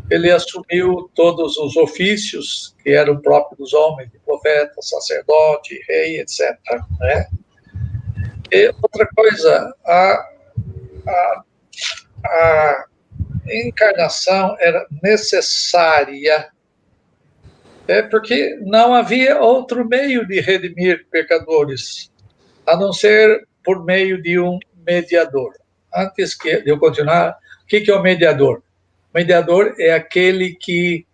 ele assumiu todos os ofícios que eram próprios dos homens, de profeta, sacerdote, rei, etc. Né? E outra coisa, a encarnação era necessária, porque não havia outro meio de redimir pecadores, a não ser por meio de um mediador. Antes de eu continuar, o que é o mediador? O mediador é aquele que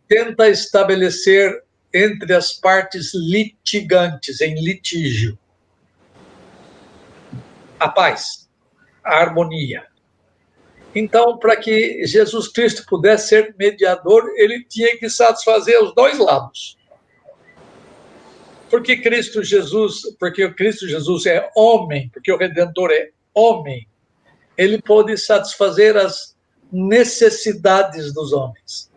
tenta estabelecer entre as partes litigantes, em litígio, a paz, a harmonia. Então, para que Jesus Cristo pudesse ser mediador, ele tinha que satisfazer os dois lados. Porque o Cristo Jesus é homem, porque o Redentor é homem, ele pôde satisfazer as necessidades dos homens.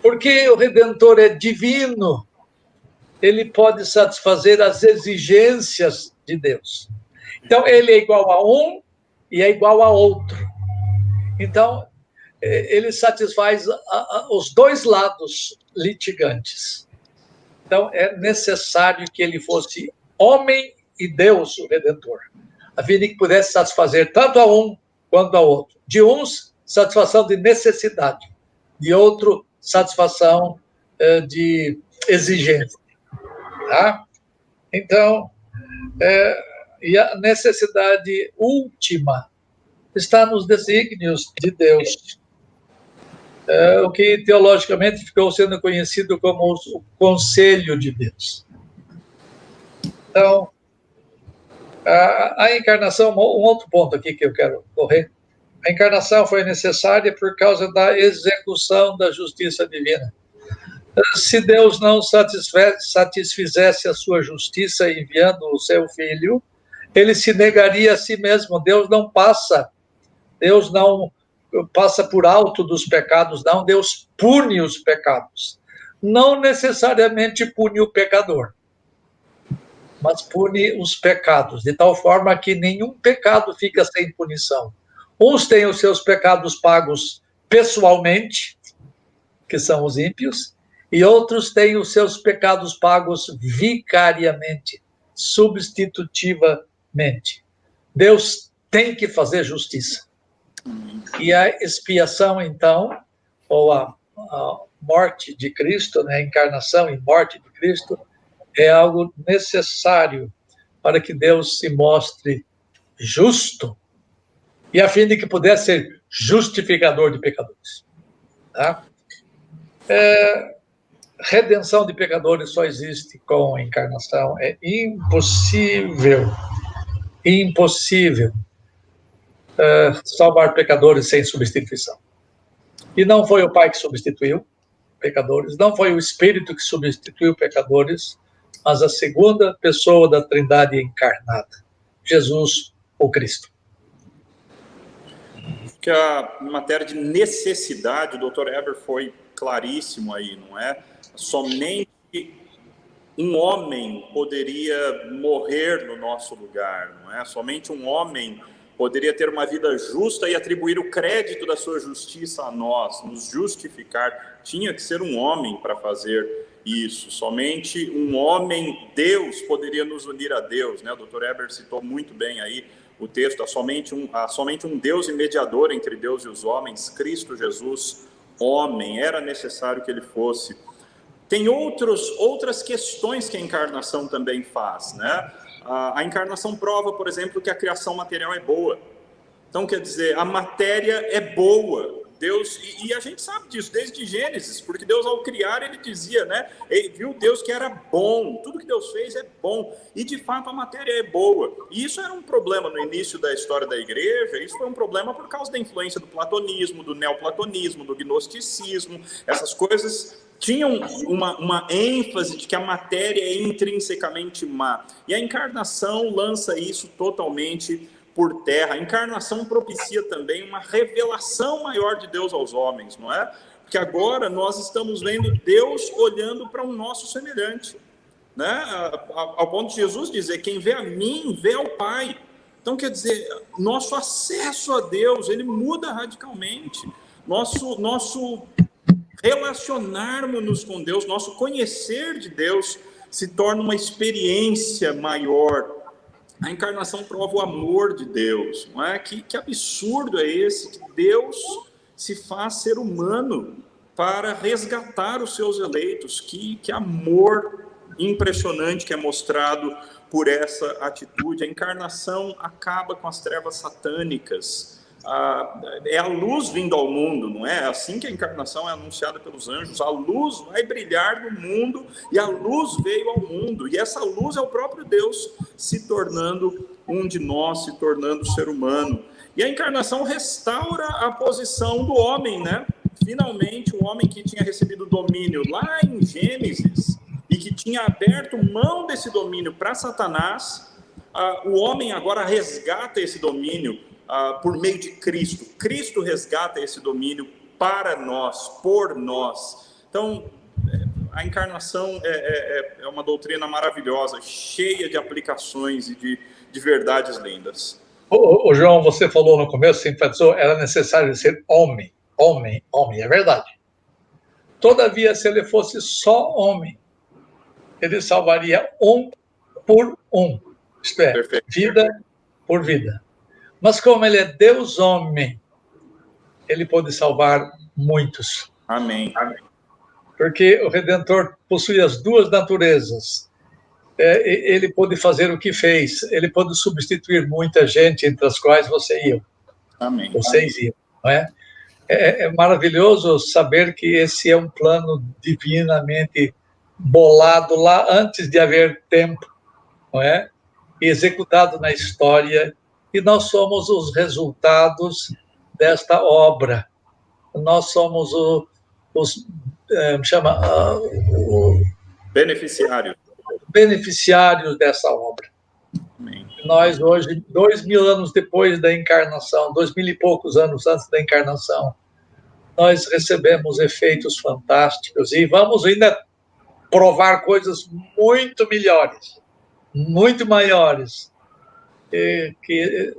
Porque o Redentor é divino, ele pode satisfazer as exigências de Deus. Então, ele é igual a um e é igual a outro. Então, ele satisfaz os dois lados litigantes. Então, é necessário que ele fosse homem e Deus, o Redentor, a fim de que pudesse satisfazer tanto a um quanto a outro. De uns, satisfação de necessidade, de outro, satisfação de exigência. Tá? Então, e a necessidade última está nos desígnios de Deus, o que teologicamente ficou sendo conhecido como o conselho de Deus. Então, a encarnação, um outro ponto aqui que eu quero correr, a encarnação foi necessária por causa da execução da justiça divina. Se Deus não satisfizesse a sua justiça enviando o seu Filho, ele se negaria a si mesmo. Deus não passa por alto dos pecados, não. Deus pune os pecados. Não necessariamente pune o pecador, mas pune os pecados, de tal forma que nenhum pecado fica sem punição. Uns têm os seus pecados pagos pessoalmente, que são os ímpios, e outros têm os seus pecados pagos vicariamente, substitutivamente. Deus tem que fazer justiça. E a expiação, então, ou a a morte de Cristo, né, a encarnação e morte de Cristo, é algo necessário para que Deus se mostre justo e a fim de que pudesse ser justificador de pecadores. Tá? Redenção de pecadores só existe com a encarnação. É impossível salvar pecadores sem substituição. E não foi o Pai que substituiu pecadores, não foi o Espírito que substituiu pecadores, mas a segunda pessoa da Trindade encarnada, Jesus, o Cristo. Que a matéria de necessidade, o Dr. Eber foi claríssimo aí, não é? Somente um homem poderia morrer no nosso lugar, não é? Somente um homem poderia ter uma vida justa e atribuir o crédito da sua justiça a nós, nos justificar. Tinha que ser um homem para fazer isso. Somente um homem, Deus, poderia nos unir a Deus, né? O Dr. Eber citou muito bem aí o texto, há somente um Deus e mediador entre Deus e os homens, Cristo Jesus, homem. Era necessário que ele fosse. Tem outras questões que a encarnação também faz, né? A encarnação prova, por exemplo, que a criação material é boa. Então, quer dizer, a matéria é boa. Deus, e a gente sabe disso desde Gênesis, porque Deus, ao criar, ele dizia, né? Ele viu Deus que era bom, tudo que Deus fez é bom, e de fato a matéria é boa. E isso era um problema no início da história da igreja, isso foi um problema por causa da influência do platonismo, do neoplatonismo, do gnosticismo. Essas coisas tinham uma ênfase de que a matéria é intrinsecamente má. E a encarnação lança isso totalmente por terra. A encarnação propicia também uma revelação maior de Deus aos homens, não é? Porque agora nós estamos vendo Deus olhando para um nosso semelhante, né? Ao ponto de Jesus dizer, quem vê a mim, vê ao Pai. Então, quer dizer, nosso acesso a Deus, ele muda radicalmente. Nosso relacionarmos-nos com Deus, nosso conhecer de Deus se torna uma experiência maior. A encarnação prova o amor de Deus, não é? Que absurdo é esse, que Deus se faz ser humano para resgatar os seus eleitos. Que amor impressionante que é mostrado por essa atitude. A encarnação acaba com as trevas satânicas. É a luz vindo ao mundo, não é? Assim que a encarnação é anunciada pelos anjos, a luz vai brilhar no mundo, e a luz veio ao mundo, e essa luz é o próprio Deus se tornando um de nós, se tornando ser humano. E a encarnação restaura a posição do homem, né? Finalmente, o homem que tinha recebido domínio lá em Gênesis, e que tinha aberto mão desse domínio para Satanás, o homem agora resgata esse domínio por meio de Cristo. Cristo resgata esse domínio para nós, por nós. Então, a encarnação é uma doutrina maravilhosa, cheia de aplicações e de verdades lindas. O João, você falou no começo, você enfatizou, era necessário ser homem, é verdade. Todavia, se ele fosse só homem, ele salvaria um por um, isto é, perfeito, vida por vida. Mas como ele é Deus homem, ele pode salvar muitos. Amém. Porque o Redentor possui as duas naturezas. Ele pode fazer o que fez. Ele pode substituir muita gente, entre as quais vocês iam. Amém. Vocês iam, não é? É maravilhoso saber que esse é um plano divinamente bolado lá antes de haver tempo, não é? E executado na história. E nós somos os resultados desta obra. Nós somos os beneficiários dessa obra. Amém. Nós hoje, 2000 anos depois da encarnação, 2000 e poucos anos antes da encarnação, nós recebemos efeitos fantásticos e vamos ainda provar coisas muito melhores, muito maiores, que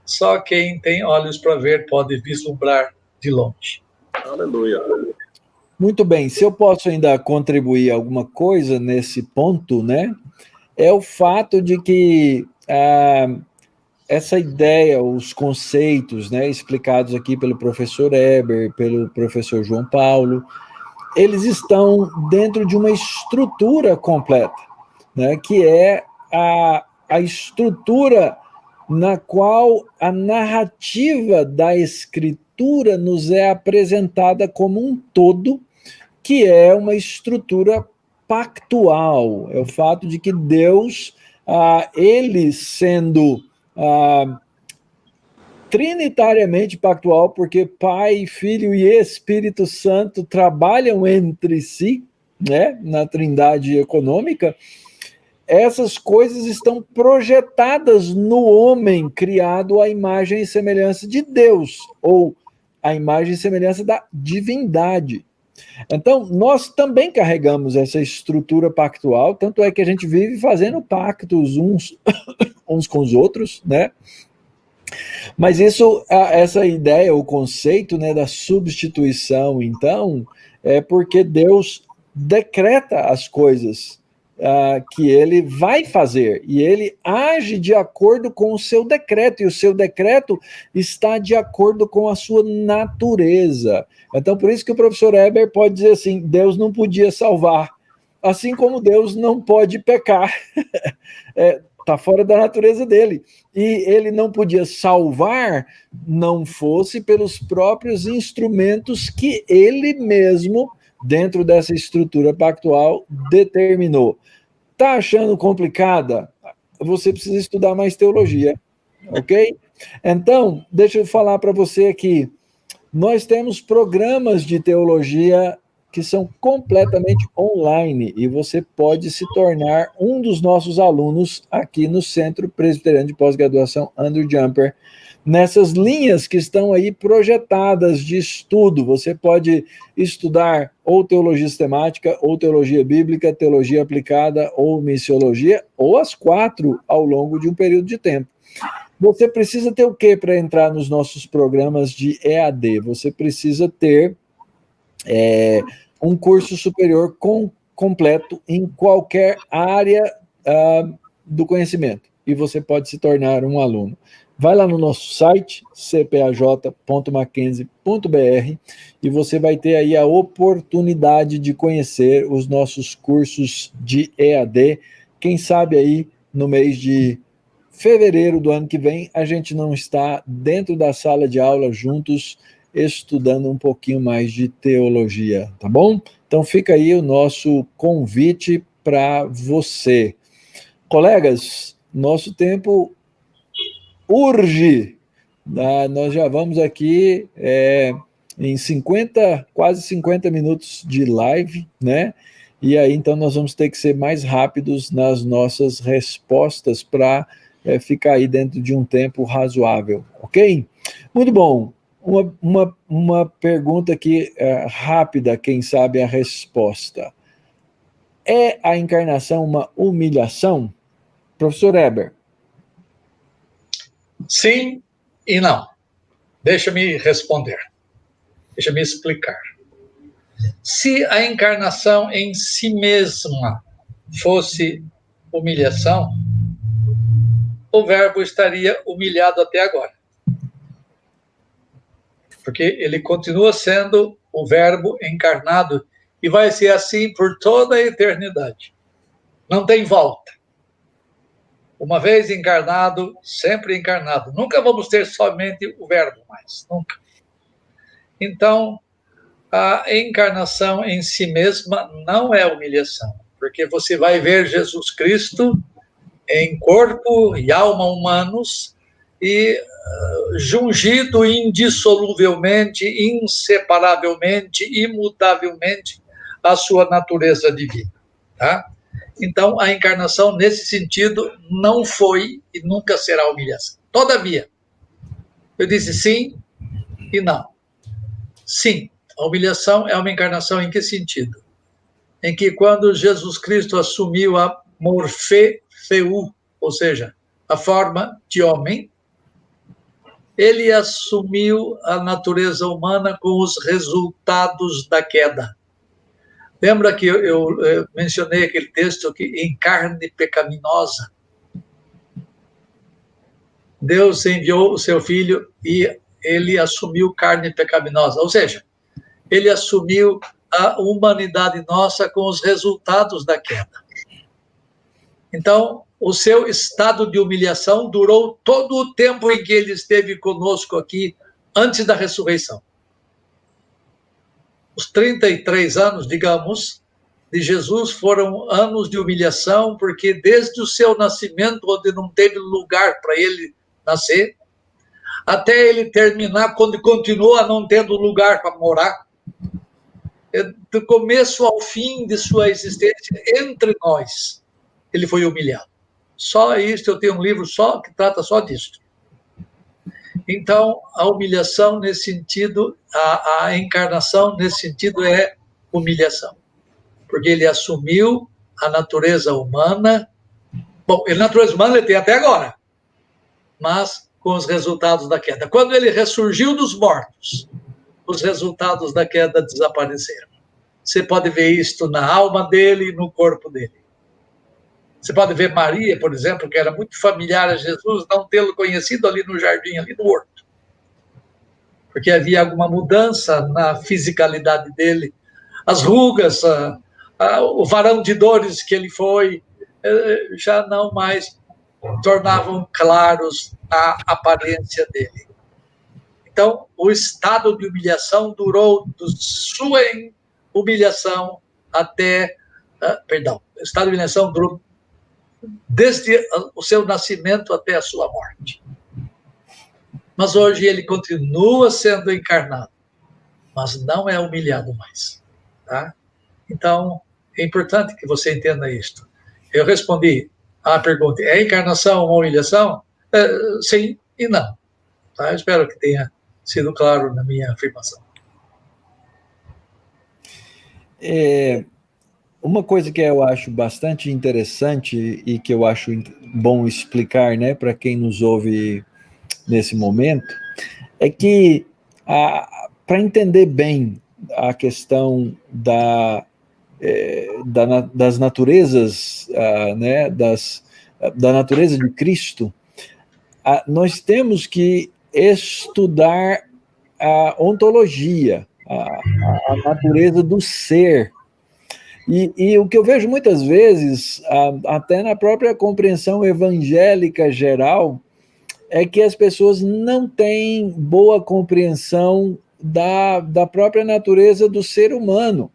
só quem tem olhos para ver pode vislumbrar de longe. Aleluia. Muito bem, se eu posso ainda contribuir alguma coisa nesse ponto, né? É o fato de que essa ideia, os conceitos, né, explicados aqui pelo professor Eber, pelo professor João Paulo, eles estão dentro de uma estrutura completa, né, que é a estrutura na qual a narrativa da Escritura nos é apresentada como um todo, que é uma estrutura pactual. É o fato de que Deus, ele sendo trinitariamente pactual, porque Pai, Filho e Espírito Santo trabalham entre si, né, na trindade econômica, essas coisas estão projetadas no homem criado à imagem e semelhança de Deus, ou à imagem e semelhança da divindade. Então, nós também carregamos essa estrutura pactual, tanto é que a gente vive fazendo pactos uns com os outros, né? Mas essa ideia, o conceito, né, da substituição, então, é porque Deus decreta as coisas que ele vai fazer, e ele age de acordo com o seu decreto, e o seu decreto está de acordo com a sua natureza. Então, por isso que o professor Eber pode dizer assim, Deus não podia salvar, assim como Deus não pode pecar. Está fora da natureza dele. E ele não podia salvar, não fosse pelos próprios instrumentos que ele mesmo, dentro dessa estrutura pactual, determinou. Está achando complicada? Você precisa estudar mais teologia, ok? Então, deixa eu falar para você aqui. Nós temos programas de teologia que são completamente online, e você pode se tornar um dos nossos alunos aqui no Centro Presbiteriano de Pós-Graduação Andrew Jumper, nessas linhas que estão aí projetadas de estudo. Você pode estudar ou teologia sistemática, ou teologia bíblica, teologia aplicada, ou missiologia, ou as 4 ao longo de um período de tempo. Você precisa ter o quê para entrar nos nossos programas de EAD? Você precisa ter um curso superior completo em qualquer área do conhecimento, e você pode se tornar um aluno. Vai lá no nosso site, cpaj.mackenzie.br, e você vai ter aí a oportunidade de conhecer os nossos cursos de EAD. Quem sabe aí, no mês de fevereiro do ano que vem, a gente não está dentro da sala de aula juntos, estudando um pouquinho mais de teologia, tá bom? Então fica aí o nosso convite para você. Colegas, nosso tempo urge. Nós já vamos aqui em quase 50 minutos de live, né? E aí, então, nós vamos ter que ser mais rápidos nas nossas respostas para ficar aí dentro de um tempo razoável, ok? Muito bom. Uma pergunta aqui rápida, quem sabe a resposta. É a encarnação uma humilhação? Professor Eber. Sim e não. Deixa-me responder. Deixa-me explicar. Se a encarnação em si mesma fosse humilhação, o Verbo estaria humilhado até agora. Porque ele continua sendo o Verbo encarnado e vai ser assim por toda a eternidade. Não tem volta. Uma vez encarnado, sempre encarnado. Nunca vamos ter somente o Verbo mais, nunca. Então, a encarnação em si mesma não é humilhação, porque você vai ver Jesus Cristo em corpo e alma humanos e jungido indissoluvelmente, inseparavelmente, imutavelmente à sua natureza divina, tá? Então, a encarnação, nesse sentido, não foi e nunca será humilhação. Todavia, eu disse sim e não. Sim, a humilhação é uma encarnação em que sentido? Em que quando Jesus Cristo assumiu a morfê theou, ou seja, a forma de homem, ele assumiu a natureza humana com os resultados da queda. Lembra que eu mencionei aquele texto que em carne pecaminosa, Deus enviou o seu Filho e ele assumiu carne pecaminosa, ou seja, ele assumiu a humanidade nossa com os resultados da queda. Então, o seu estado de humilhação durou todo o tempo em que ele esteve conosco aqui, antes da ressurreição. Os 33 anos, digamos, de Jesus foram anos de humilhação, porque desde o seu nascimento, onde não teve lugar para ele nascer, até ele terminar, quando continua não tendo lugar para morar, do começo ao fim de sua existência entre nós, ele foi humilhado. Só isso, eu tenho um livro só que trata só disso. Então, a humilhação nesse sentido, a encarnação nesse sentido é humilhação. Porque ele assumiu a natureza humana. Bom, a natureza humana ele tem até agora, mas com os resultados da queda. Quando ele ressurgiu dos mortos, os resultados da queda desapareceram. Você pode ver isto na alma dele e no corpo dele. Você pode ver Maria, por exemplo, que era muito familiar a Jesus, não tê-lo conhecido ali no jardim, ali no horto. Porque havia alguma mudança na fisicalidade dele. As rugas, o varão de dores que ele foi, já não mais tornavam claros a aparência dele. Então, o estado de humilhação durou de sua humilhação até... o estado de humilhação durou desde o seu nascimento até a sua morte. Mas hoje ele continua sendo encarnado, mas não é humilhado mais. Tá? Então, é importante que você entenda isto. Eu respondi à pergunta, é encarnação uma humilhação? Sim e não. Tá? Eu espero que tenha sido claro na minha afirmação. Uma coisa que eu acho bastante interessante e que eu acho bom explicar, né, para quem nos ouve nesse momento, é que para entender bem a questão das naturezas, né, da natureza de Cristo, nós temos que estudar a ontologia, a natureza do ser. E o que eu vejo muitas vezes, até na própria compreensão evangélica geral, é que as pessoas não têm boa compreensão da própria natureza do ser humano,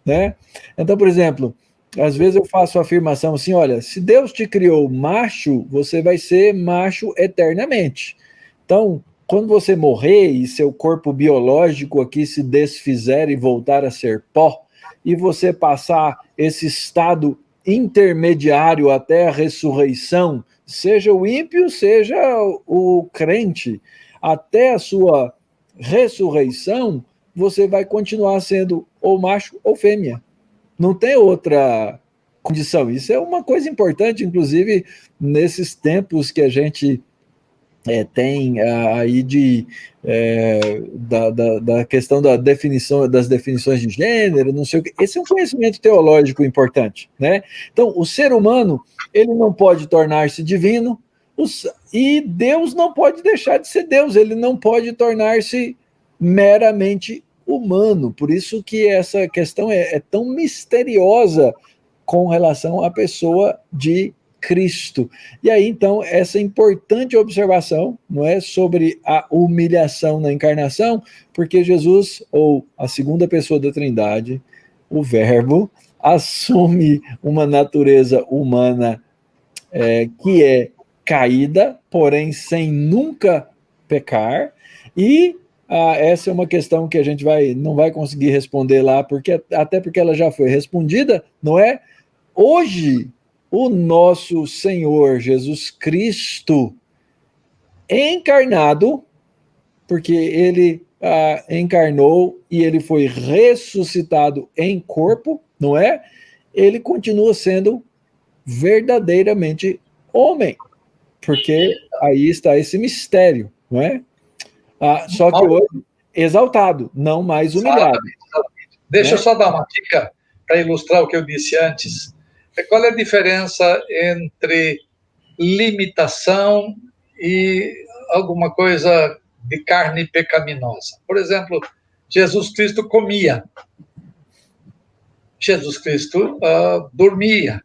né? Então, por exemplo, às vezes eu faço a afirmação assim, olha, se Deus te criou macho, você vai ser macho eternamente. Então, quando você morrer e seu corpo biológico aqui se desfizer e voltar a ser pó, e você passar esse estado intermediário até a ressurreição, seja o ímpio, seja o crente, até a sua ressurreição, você vai continuar sendo ou macho ou fêmea. Não tem outra condição. Isso é uma coisa importante, inclusive, nesses tempos que a gente tem aí da questão da definição, das definições de gênero, não sei o que. Esse é um conhecimento teológico importante, né? Então, o ser humano, ele não pode tornar-se divino, e Deus não pode deixar de ser Deus, ele não pode tornar-se meramente humano. Por isso que essa questão é tão misteriosa com relação à pessoa de Cristo. E aí, então, essa importante observação, não é, sobre a humilhação na encarnação, porque Jesus, ou a segunda pessoa da Trindade, o Verbo, assume uma natureza humana que é caída, porém sem nunca pecar, e essa é uma questão que a gente não vai conseguir responder lá, até porque ela já foi respondida, não é? Hoje, o nosso Senhor Jesus Cristo encarnado, porque ele encarnou e ele foi ressuscitado em corpo, não é? Ele continua sendo verdadeiramente homem, porque aí está esse mistério, não é? Só que hoje exaltado, não mais humilhado. Exatamente. Deixa eu só dar uma dica para ilustrar o que eu disse antes. Qual é a diferença entre limitação e alguma coisa de carne pecaminosa? Por exemplo, Jesus Cristo comia. Jesus Cristo dormia.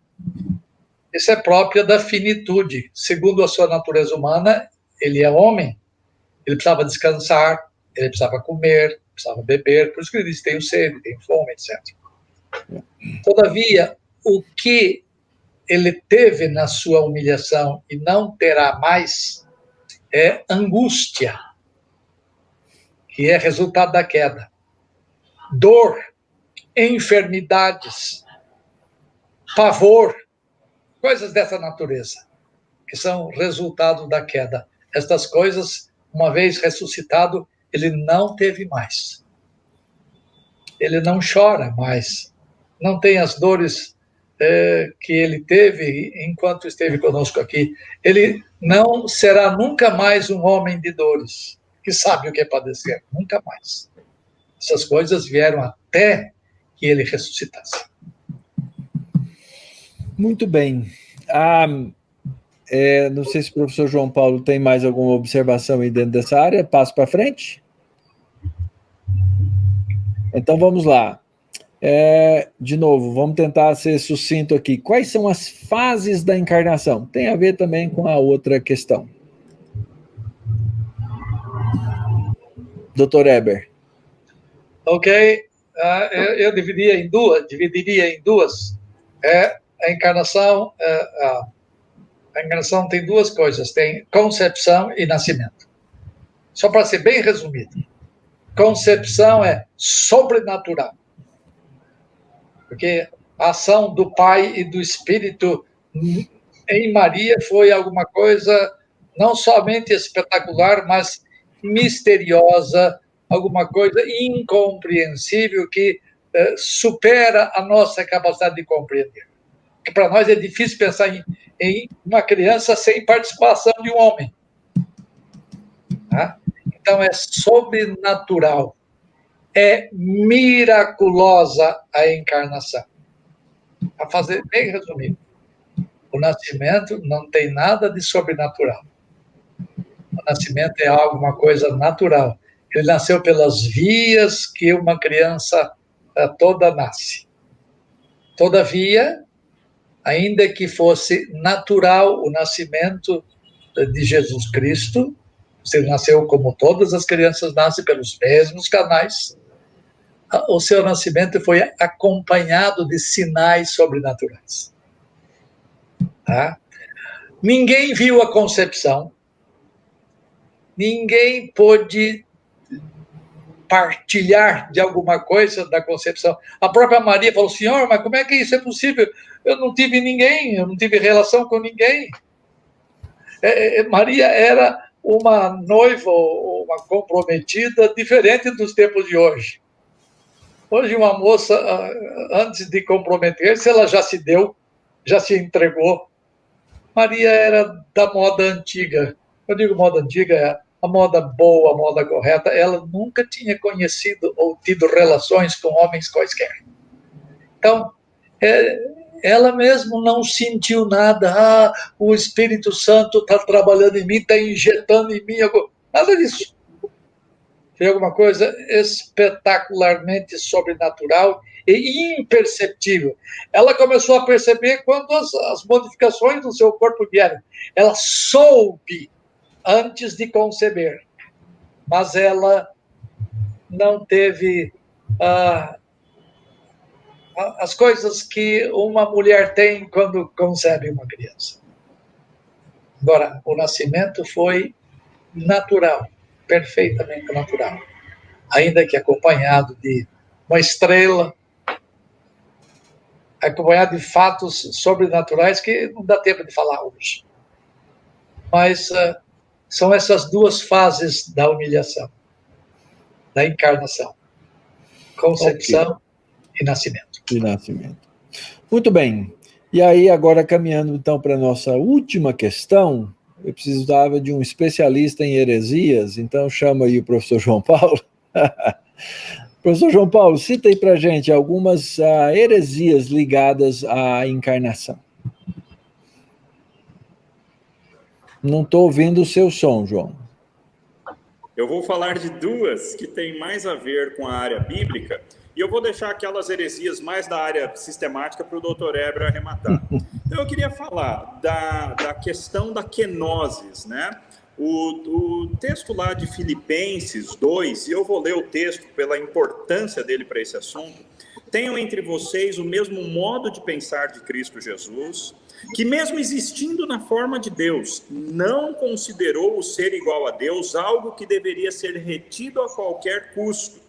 Isso é próprio da finitude. Segundo a sua natureza humana, ele é homem, ele precisava descansar, ele precisava comer, precisava beber, por isso que ele diz: tenho sede, tenho fome, etc. Todavia, o que ele teve na sua humilhação e não terá mais é angústia, que é resultado da queda. Dor, enfermidades, pavor, coisas dessa natureza, que são resultado da queda. Estas coisas, uma vez ressuscitado, ele não teve mais. Ele não chora mais. Não tem as dores que ele teve enquanto esteve conosco aqui. Ele não será nunca mais um homem de dores, que sabe o que é padecer. Nunca mais. Essas coisas vieram até que ele ressuscitasse. Muito bem. Não sei se o professor João Paulo tem mais alguma observação aí dentro dessa área. Passo para frente? Então, vamos lá. De novo, vamos tentar ser sucinto aqui. Quais são as fases da encarnação? Tem a ver também com a outra questão. Dr. Eber. Ok. Eu dividiria em duas. A encarnação tem duas coisas. Tem concepção e nascimento. Só para ser bem resumido. Concepção é sobrenatural. Porque a ação do Pai e do Espírito em Maria foi alguma coisa não somente espetacular, mas misteriosa, alguma coisa incompreensível que supera a nossa capacidade de compreender. Porque para nós é difícil pensar em uma criança sem participação de um homem. Tá? Então é sobrenatural. É miraculosa a encarnação. Para fazer bem resumido, o nascimento não tem nada de sobrenatural. O nascimento é alguma coisa natural. Ele nasceu pelas vias que uma criança toda nasce. Todavia, ainda que fosse natural o nascimento de Jesus Cristo, ele nasceu como todas as crianças nascem pelos mesmos canais, o seu nascimento foi acompanhado de sinais sobrenaturais. Tá? Ninguém viu a concepção, ninguém pôde partilhar de alguma coisa da concepção. A própria Maria falou: Senhor, mas como é que isso é possível? Eu não tive ninguém, eu não tive relação com ninguém. Maria era uma noiva, uma comprometida, diferente dos tempos de hoje. Hoje, uma moça, antes de comprometer-se, ela já se deu, já se entregou. Maria era da moda antiga. Eu digo moda antiga, a moda boa, a moda correta. Ela nunca tinha conhecido ou tido relações com homens quaisquer. Então, ela mesmo não sentiu nada. O Espírito Santo está trabalhando em mim, está injetando em mim. Nada disso. Foi alguma coisa espetacularmente sobrenatural e imperceptível. Ela começou a perceber quando as modificações no seu corpo vieram. Ela soube antes de conceber, mas ela não teve as coisas que uma mulher tem quando concebe uma criança. Agora, o nascimento foi natural. Perfeitamente natural, ainda que acompanhado de uma estrela, acompanhado de fatos sobrenaturais que não dá tempo de falar hoje. Mas são essas duas fases da humilhação, da encarnação: concepção e nascimento. Muito bem. E aí, agora caminhando então para a nossa última questão, eu precisava de um especialista em heresias, então chama aí o professor João Paulo. Professor João Paulo, cita aí para a gente algumas heresias ligadas à encarnação. Não estou ouvindo o seu som, João. Eu vou falar de duas que têm mais a ver com a área bíblica E eu vou deixar aquelas heresias mais da área sistemática para o doutor Heber arrematar. Então, eu queria falar da questão da kenosis, né? O texto lá de Filipenses 2, e eu vou ler o texto pela importância dele para esse assunto. Tenham entre vocês o mesmo modo de pensar de Cristo Jesus, que mesmo existindo na forma de Deus, não considerou o ser igual a Deus algo que deveria ser retido a qualquer custo.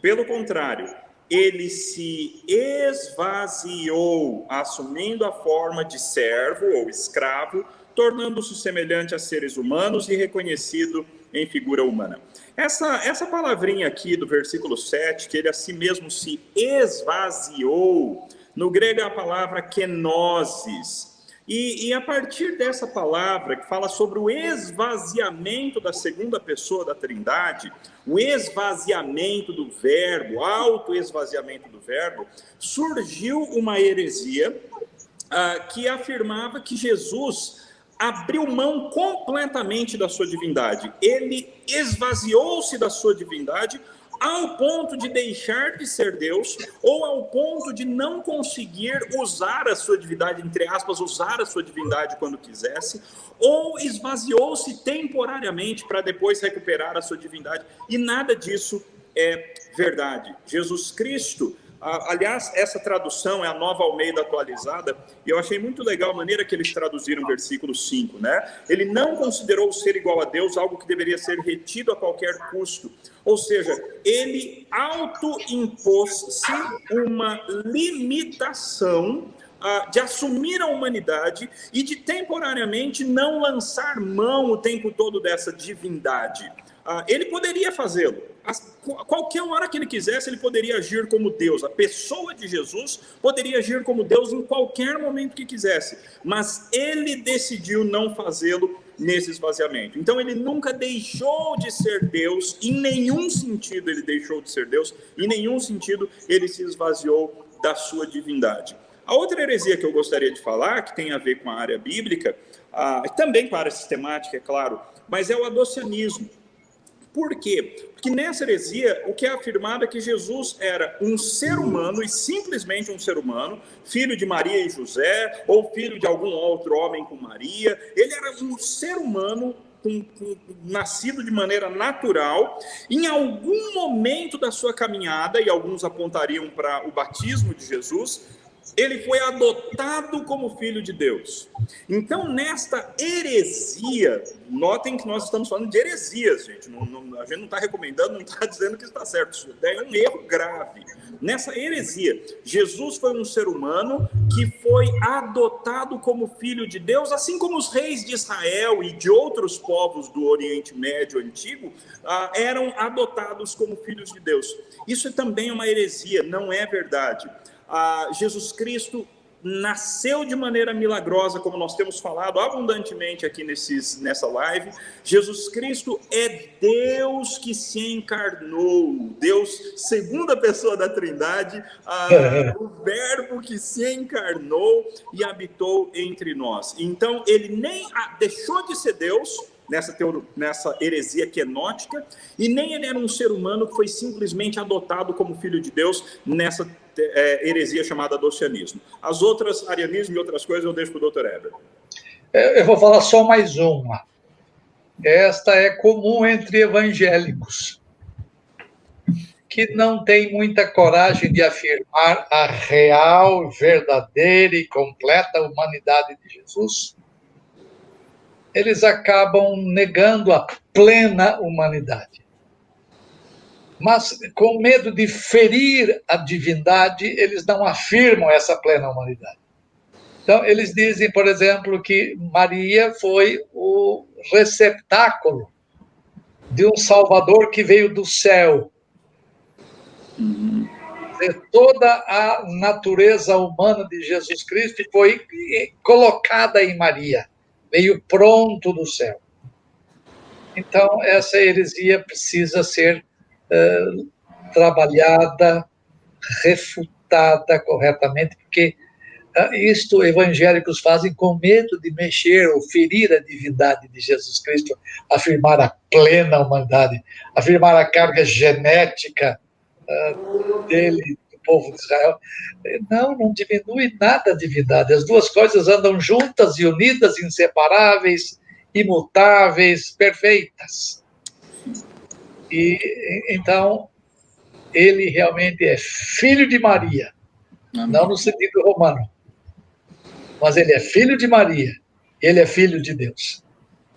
Pelo contrário, ele se esvaziou, assumindo a forma de servo ou escravo, tornando-se semelhante a seres humanos e reconhecido em figura humana. Essa palavrinha aqui do versículo 7, que ele a si mesmo se esvaziou, no grego é a palavra kenosis. E a partir dessa palavra, que fala sobre o esvaziamento da segunda pessoa da Trindade, o esvaziamento do verbo, autoesvaziamento do verbo, surgiu uma heresia que afirmava que Jesus abriu mão completamente da sua divindade. Ele esvaziou-se da sua divindade ao ponto de deixar de ser Deus, ou ao ponto de não conseguir usar a sua divindade, entre aspas, usar a sua divindade quando quisesse, ou esvaziou-se temporariamente para depois recuperar a sua divindade. E nada disso é verdade. Jesus Cristo... aliás, essa tradução é a Nova Almeida atualizada, e eu achei muito legal a maneira que eles traduziram o versículo 5, né? Ele não considerou o ser igual a Deus algo que deveria ser retido a qualquer custo. Ou seja, ele autoimpôs-se uma limitação de assumir a humanidade e de temporariamente não lançar mão o tempo todo dessa divindade. Ele poderia fazê-lo. Qualquer hora que ele quisesse, ele poderia agir como Deus. A pessoa de Jesus poderia agir como Deus em qualquer momento que quisesse. Mas ele decidiu não fazê-lo nesse esvaziamento. Então, ele nunca deixou de ser Deus. Em nenhum sentido ele deixou de ser Deus. Em nenhum sentido ele se esvaziou da sua divindade. A outra heresia que eu gostaria de falar, que tem a ver com a área bíblica, também com a área sistemática, é claro, mas é o adocionismo. Por quê? Porque nessa heresia, o que é afirmado é que Jesus era um ser humano, e simplesmente um ser humano, filho de Maria e José, ou filho de algum outro homem com Maria. Ele era um ser humano nascido de maneira natural. Em algum momento da sua caminhada, e alguns apontariam para o batismo de Jesus, ele foi adotado como filho de Deus. Então, nesta heresia, notem que nós estamos falando de heresias, gente. A gente não está recomendando, não está dizendo que está certo. Isso é um erro grave. Nessa heresia, Jesus foi um ser humano que foi adotado como filho de Deus, assim como os reis de Israel e de outros povos do Oriente Médio antigo eram adotados como filhos de Deus. Isso também é uma heresia, não é verdade. Jesus Cristo nasceu de maneira milagrosa, como nós temos falado abundantemente aqui nessa live. Jesus Cristo é Deus que se encarnou, Deus, segunda pessoa da Trindade, o Verbo que se encarnou e habitou entre nós. Então, ele nem deixou de ser Deus, nessa heresia kenótica, e nem ele era um ser humano que foi simplesmente adotado como filho de Deus nessa heresia chamada adocionismo. As outras, arianismo e outras coisas, eu deixo para o Dr. Heber. Eu vou falar só mais uma. Esta é comum entre evangélicos, que não tem muita coragem de afirmar a real, verdadeira e completa humanidade de Jesus. Eles acabam negando a plena humanidade. Mas, com medo de ferir a divindade, eles não afirmam essa plena humanidade. Então, eles dizem, por exemplo, que Maria foi o receptáculo de um Salvador que veio do céu. Toda a natureza humana de Jesus Cristo foi colocada em Maria, veio pronto do céu. Então, essa heresia precisa ser trabalhada, refutada corretamente, porque isto evangélicos fazem com medo de mexer ou ferir a divindade de Jesus Cristo, afirmar a plena humanidade, afirmar a carga genética dele, do povo de Israel. Não diminui nada a divindade. As duas coisas andam juntas e unidas, inseparáveis, imutáveis, perfeitas. E então ele realmente é filho de Maria, não no sentido romano, mas ele é filho de Maria, ele é filho de Deus.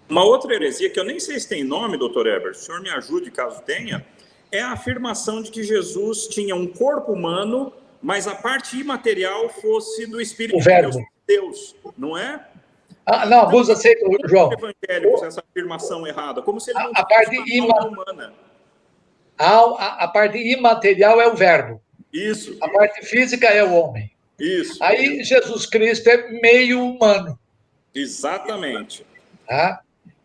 Uma outra heresia, que eu nem sei se tem nome, doutor Eber, o senhor me ajude caso tenha, é a afirmação de que Jesus tinha um corpo humano, mas a parte imaterial fosse do Espírito de Deus, não é? Não, alguns aceitam, João. Evangélicos, essa afirmação errada, como se ele não fosse uma alma humana. A parte imaterial é o verbo. Isso. A parte física é o homem. Isso. Aí Jesus Cristo é meio humano. Exatamente. Tá?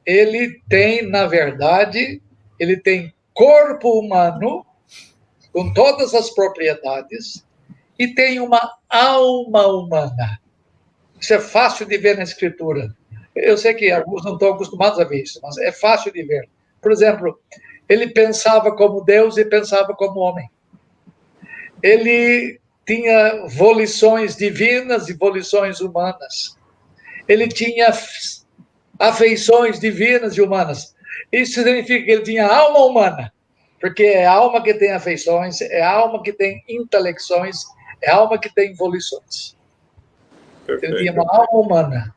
Ele tem, na verdade, ele tem corpo humano, com todas as propriedades, e tem uma alma humana. Isso é fácil de ver na Escritura. Eu sei que alguns não estão acostumados a ver isso, mas é fácil de ver. Por exemplo, ele pensava como Deus e pensava como homem. Ele tinha volições divinas e volições humanas. Ele tinha afeições divinas e humanas. Isso significa que ele tinha alma humana, porque é a alma que tem afeições, é a alma que tem intelecções, é a alma que tem volições. Perfeito. Ele tinha uma alma humana,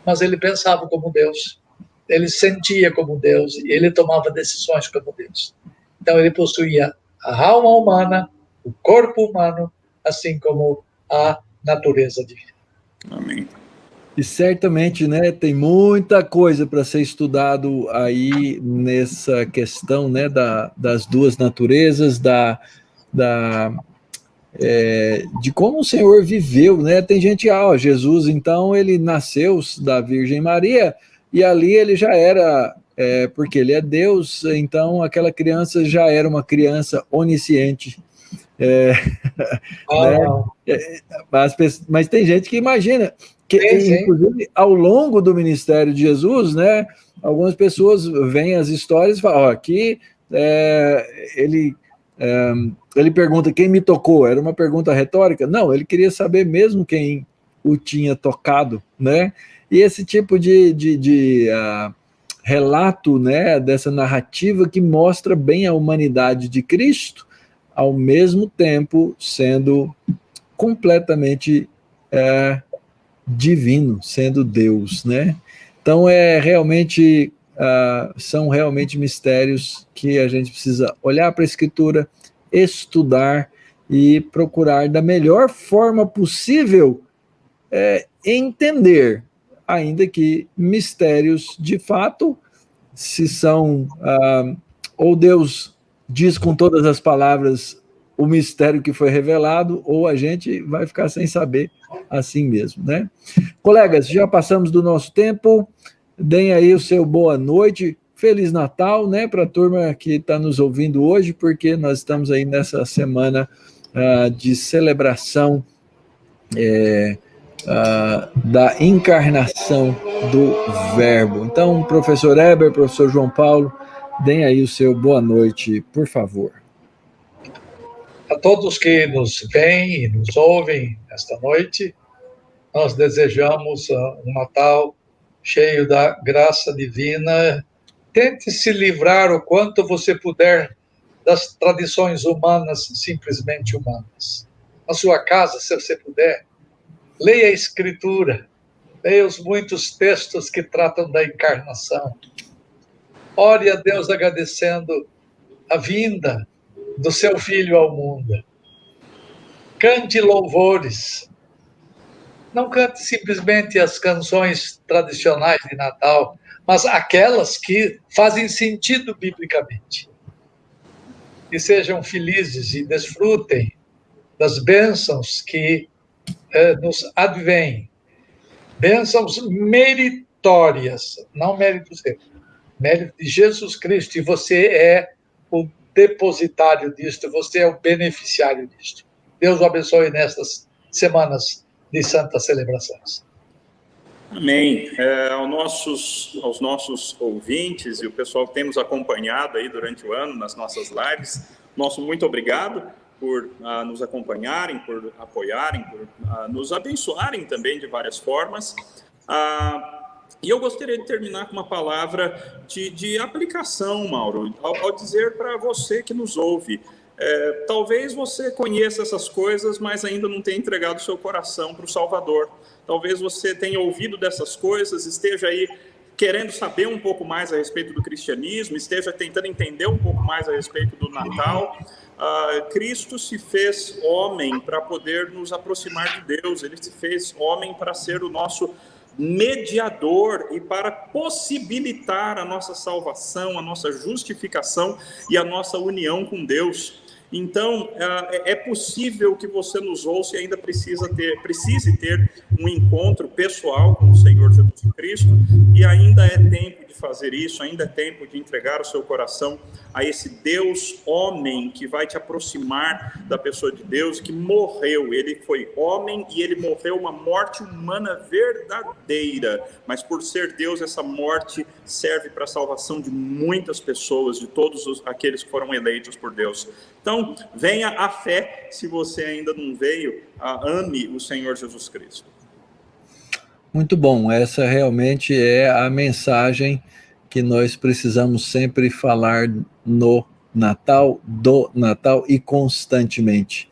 mas ele pensava como Deus, ele sentia como Deus, e ele tomava decisões como Deus. Então ele possuía a alma humana, o corpo humano, assim como a natureza divina. Amém. E certamente, né, tem muita coisa para ser estudado aí nessa questão, né, das duas naturezas, de como o Senhor viveu, né? Tem gente, Jesus, então, ele nasceu da Virgem Maria, e ali ele já era, porque ele é Deus, então aquela criança já era uma criança onisciente. Mas tem gente que imagina que, inclusive, ao longo do ministério de Jesus, né, algumas pessoas veem as histórias e falam, aqui ele pergunta quem me tocou, era uma pergunta retórica? Não, ele queria saber mesmo quem o tinha tocado, né? E esse tipo de relato, né, dessa narrativa que mostra bem a humanidade de Cristo, ao mesmo tempo sendo completamente divino, sendo Deus, né? Então são realmente mistérios que a gente precisa olhar para a Escritura, estudar e procurar da melhor forma possível entender, ainda que mistérios de fato, se são ou Deus diz com todas as palavras o mistério que foi revelado, ou a gente vai ficar sem saber assim mesmo, né? Colegas, já passamos do nosso tempo, deem aí o seu boa noite, Feliz Natal, né, para a turma que está nos ouvindo hoje, porque nós estamos aí nessa semana de celebração da encarnação do Verbo. Então, professor Eber, professor João Paulo, deem aí o seu boa noite, por favor. A todos que nos veem e nos ouvem esta noite, nós desejamos um Natal cheio da graça divina. Tente se livrar o quanto você puder das tradições humanas, simplesmente humanas. Na sua casa, se você puder, leia a Escritura, leia os muitos textos que tratam da encarnação. Ore a Deus agradecendo a vinda do seu Filho ao mundo. Cante louvores. Não cante simplesmente as canções tradicionais de Natal, mas aquelas que fazem sentido biblicamente. E sejam felizes e desfrutem das bênçãos que nos advêm. Bênçãos meritórias, não mérito seu. Mérito de Jesus Cristo, e você é o depositário disto, você é o beneficiário disto. Deus o abençoe nestas semanas de santas celebrações. Amém. Aos nossos ouvintes e o pessoal que tem nos acompanhado aí durante o ano nas nossas lives, nosso muito obrigado por nos acompanharem, por apoiarem, por nos abençoarem também de várias formas. E eu gostaria de terminar com uma palavra de aplicação, Mauro, ao dizer para você que nos ouve, talvez você conheça essas coisas, mas ainda não tenha entregado seu coração para o Salvador. Talvez você tenha ouvido dessas coisas, esteja aí querendo saber um pouco mais a respeito do cristianismo, esteja tentando entender um pouco mais a respeito do Natal. Cristo se fez homem para poder nos aproximar de Deus, ele se fez homem para ser o nosso mediador e para possibilitar a nossa salvação, a nossa justificação e a nossa união com Deus. Então, é possível que você nos ouça e ainda precise ter um encontro pessoal com o Senhor Jesus Cristo, e ainda é tempo de fazer isso, ainda é tempo de entregar o seu coração a esse Deus homem que vai te aproximar da pessoa de Deus, que morreu. Ele foi homem e ele morreu uma morte humana verdadeira, mas por ser Deus, essa morte serve para a salvação de muitas pessoas, de todos aqueles que foram eleitos por Deus. Então, venha à fé, se você ainda não veio, ame o Senhor Jesus Cristo. Muito bom, essa realmente é a mensagem que nós precisamos sempre falar no Natal, do Natal e constantemente.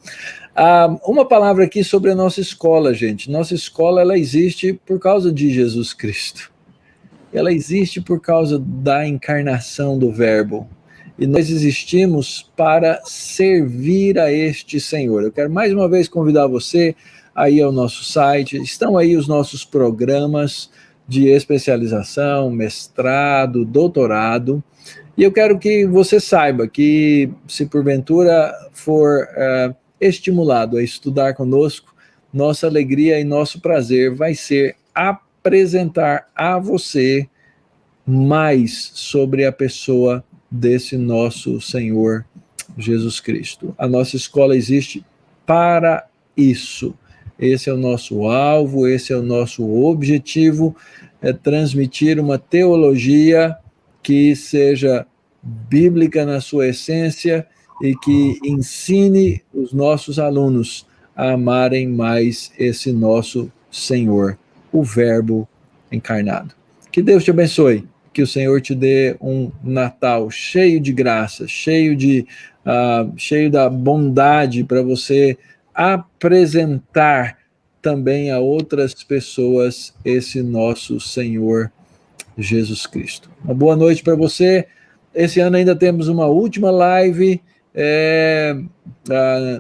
Uma palavra aqui sobre a nossa escola, gente. Nossa escola, ela existe por causa de Jesus Cristo. Ela existe por causa da encarnação do Verbo. E nós existimos para servir a este Senhor. Eu quero mais uma vez convidar você aí ao nosso site. Estão aí os nossos programas de especialização, mestrado, doutorado. E eu quero que você saiba que, se porventura for estimulado a estudar conosco, nossa alegria e nosso prazer vai ser apresentar a você mais sobre a pessoa desse nosso Senhor Jesus Cristo. A nossa escola existe para isso. Esse é o nosso alvo, esse é o nosso objetivo, é transmitir uma teologia que seja bíblica na sua essência e que ensine os nossos alunos a amarem mais esse nosso Senhor, o Verbo encarnado. Que Deus te abençoe, que o Senhor te dê um Natal cheio de graça, cheio da bondade para você apresentar também a outras pessoas esse nosso Senhor Jesus Cristo. Uma boa noite para você. Esse ano ainda temos uma última live,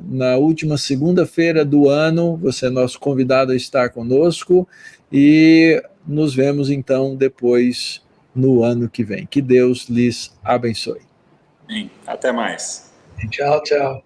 na última segunda-feira do ano. Você é nosso convidado a estar conosco e nos vemos então depois no ano que vem. Que Deus lhes abençoe. Até mais. Tchau, tchau.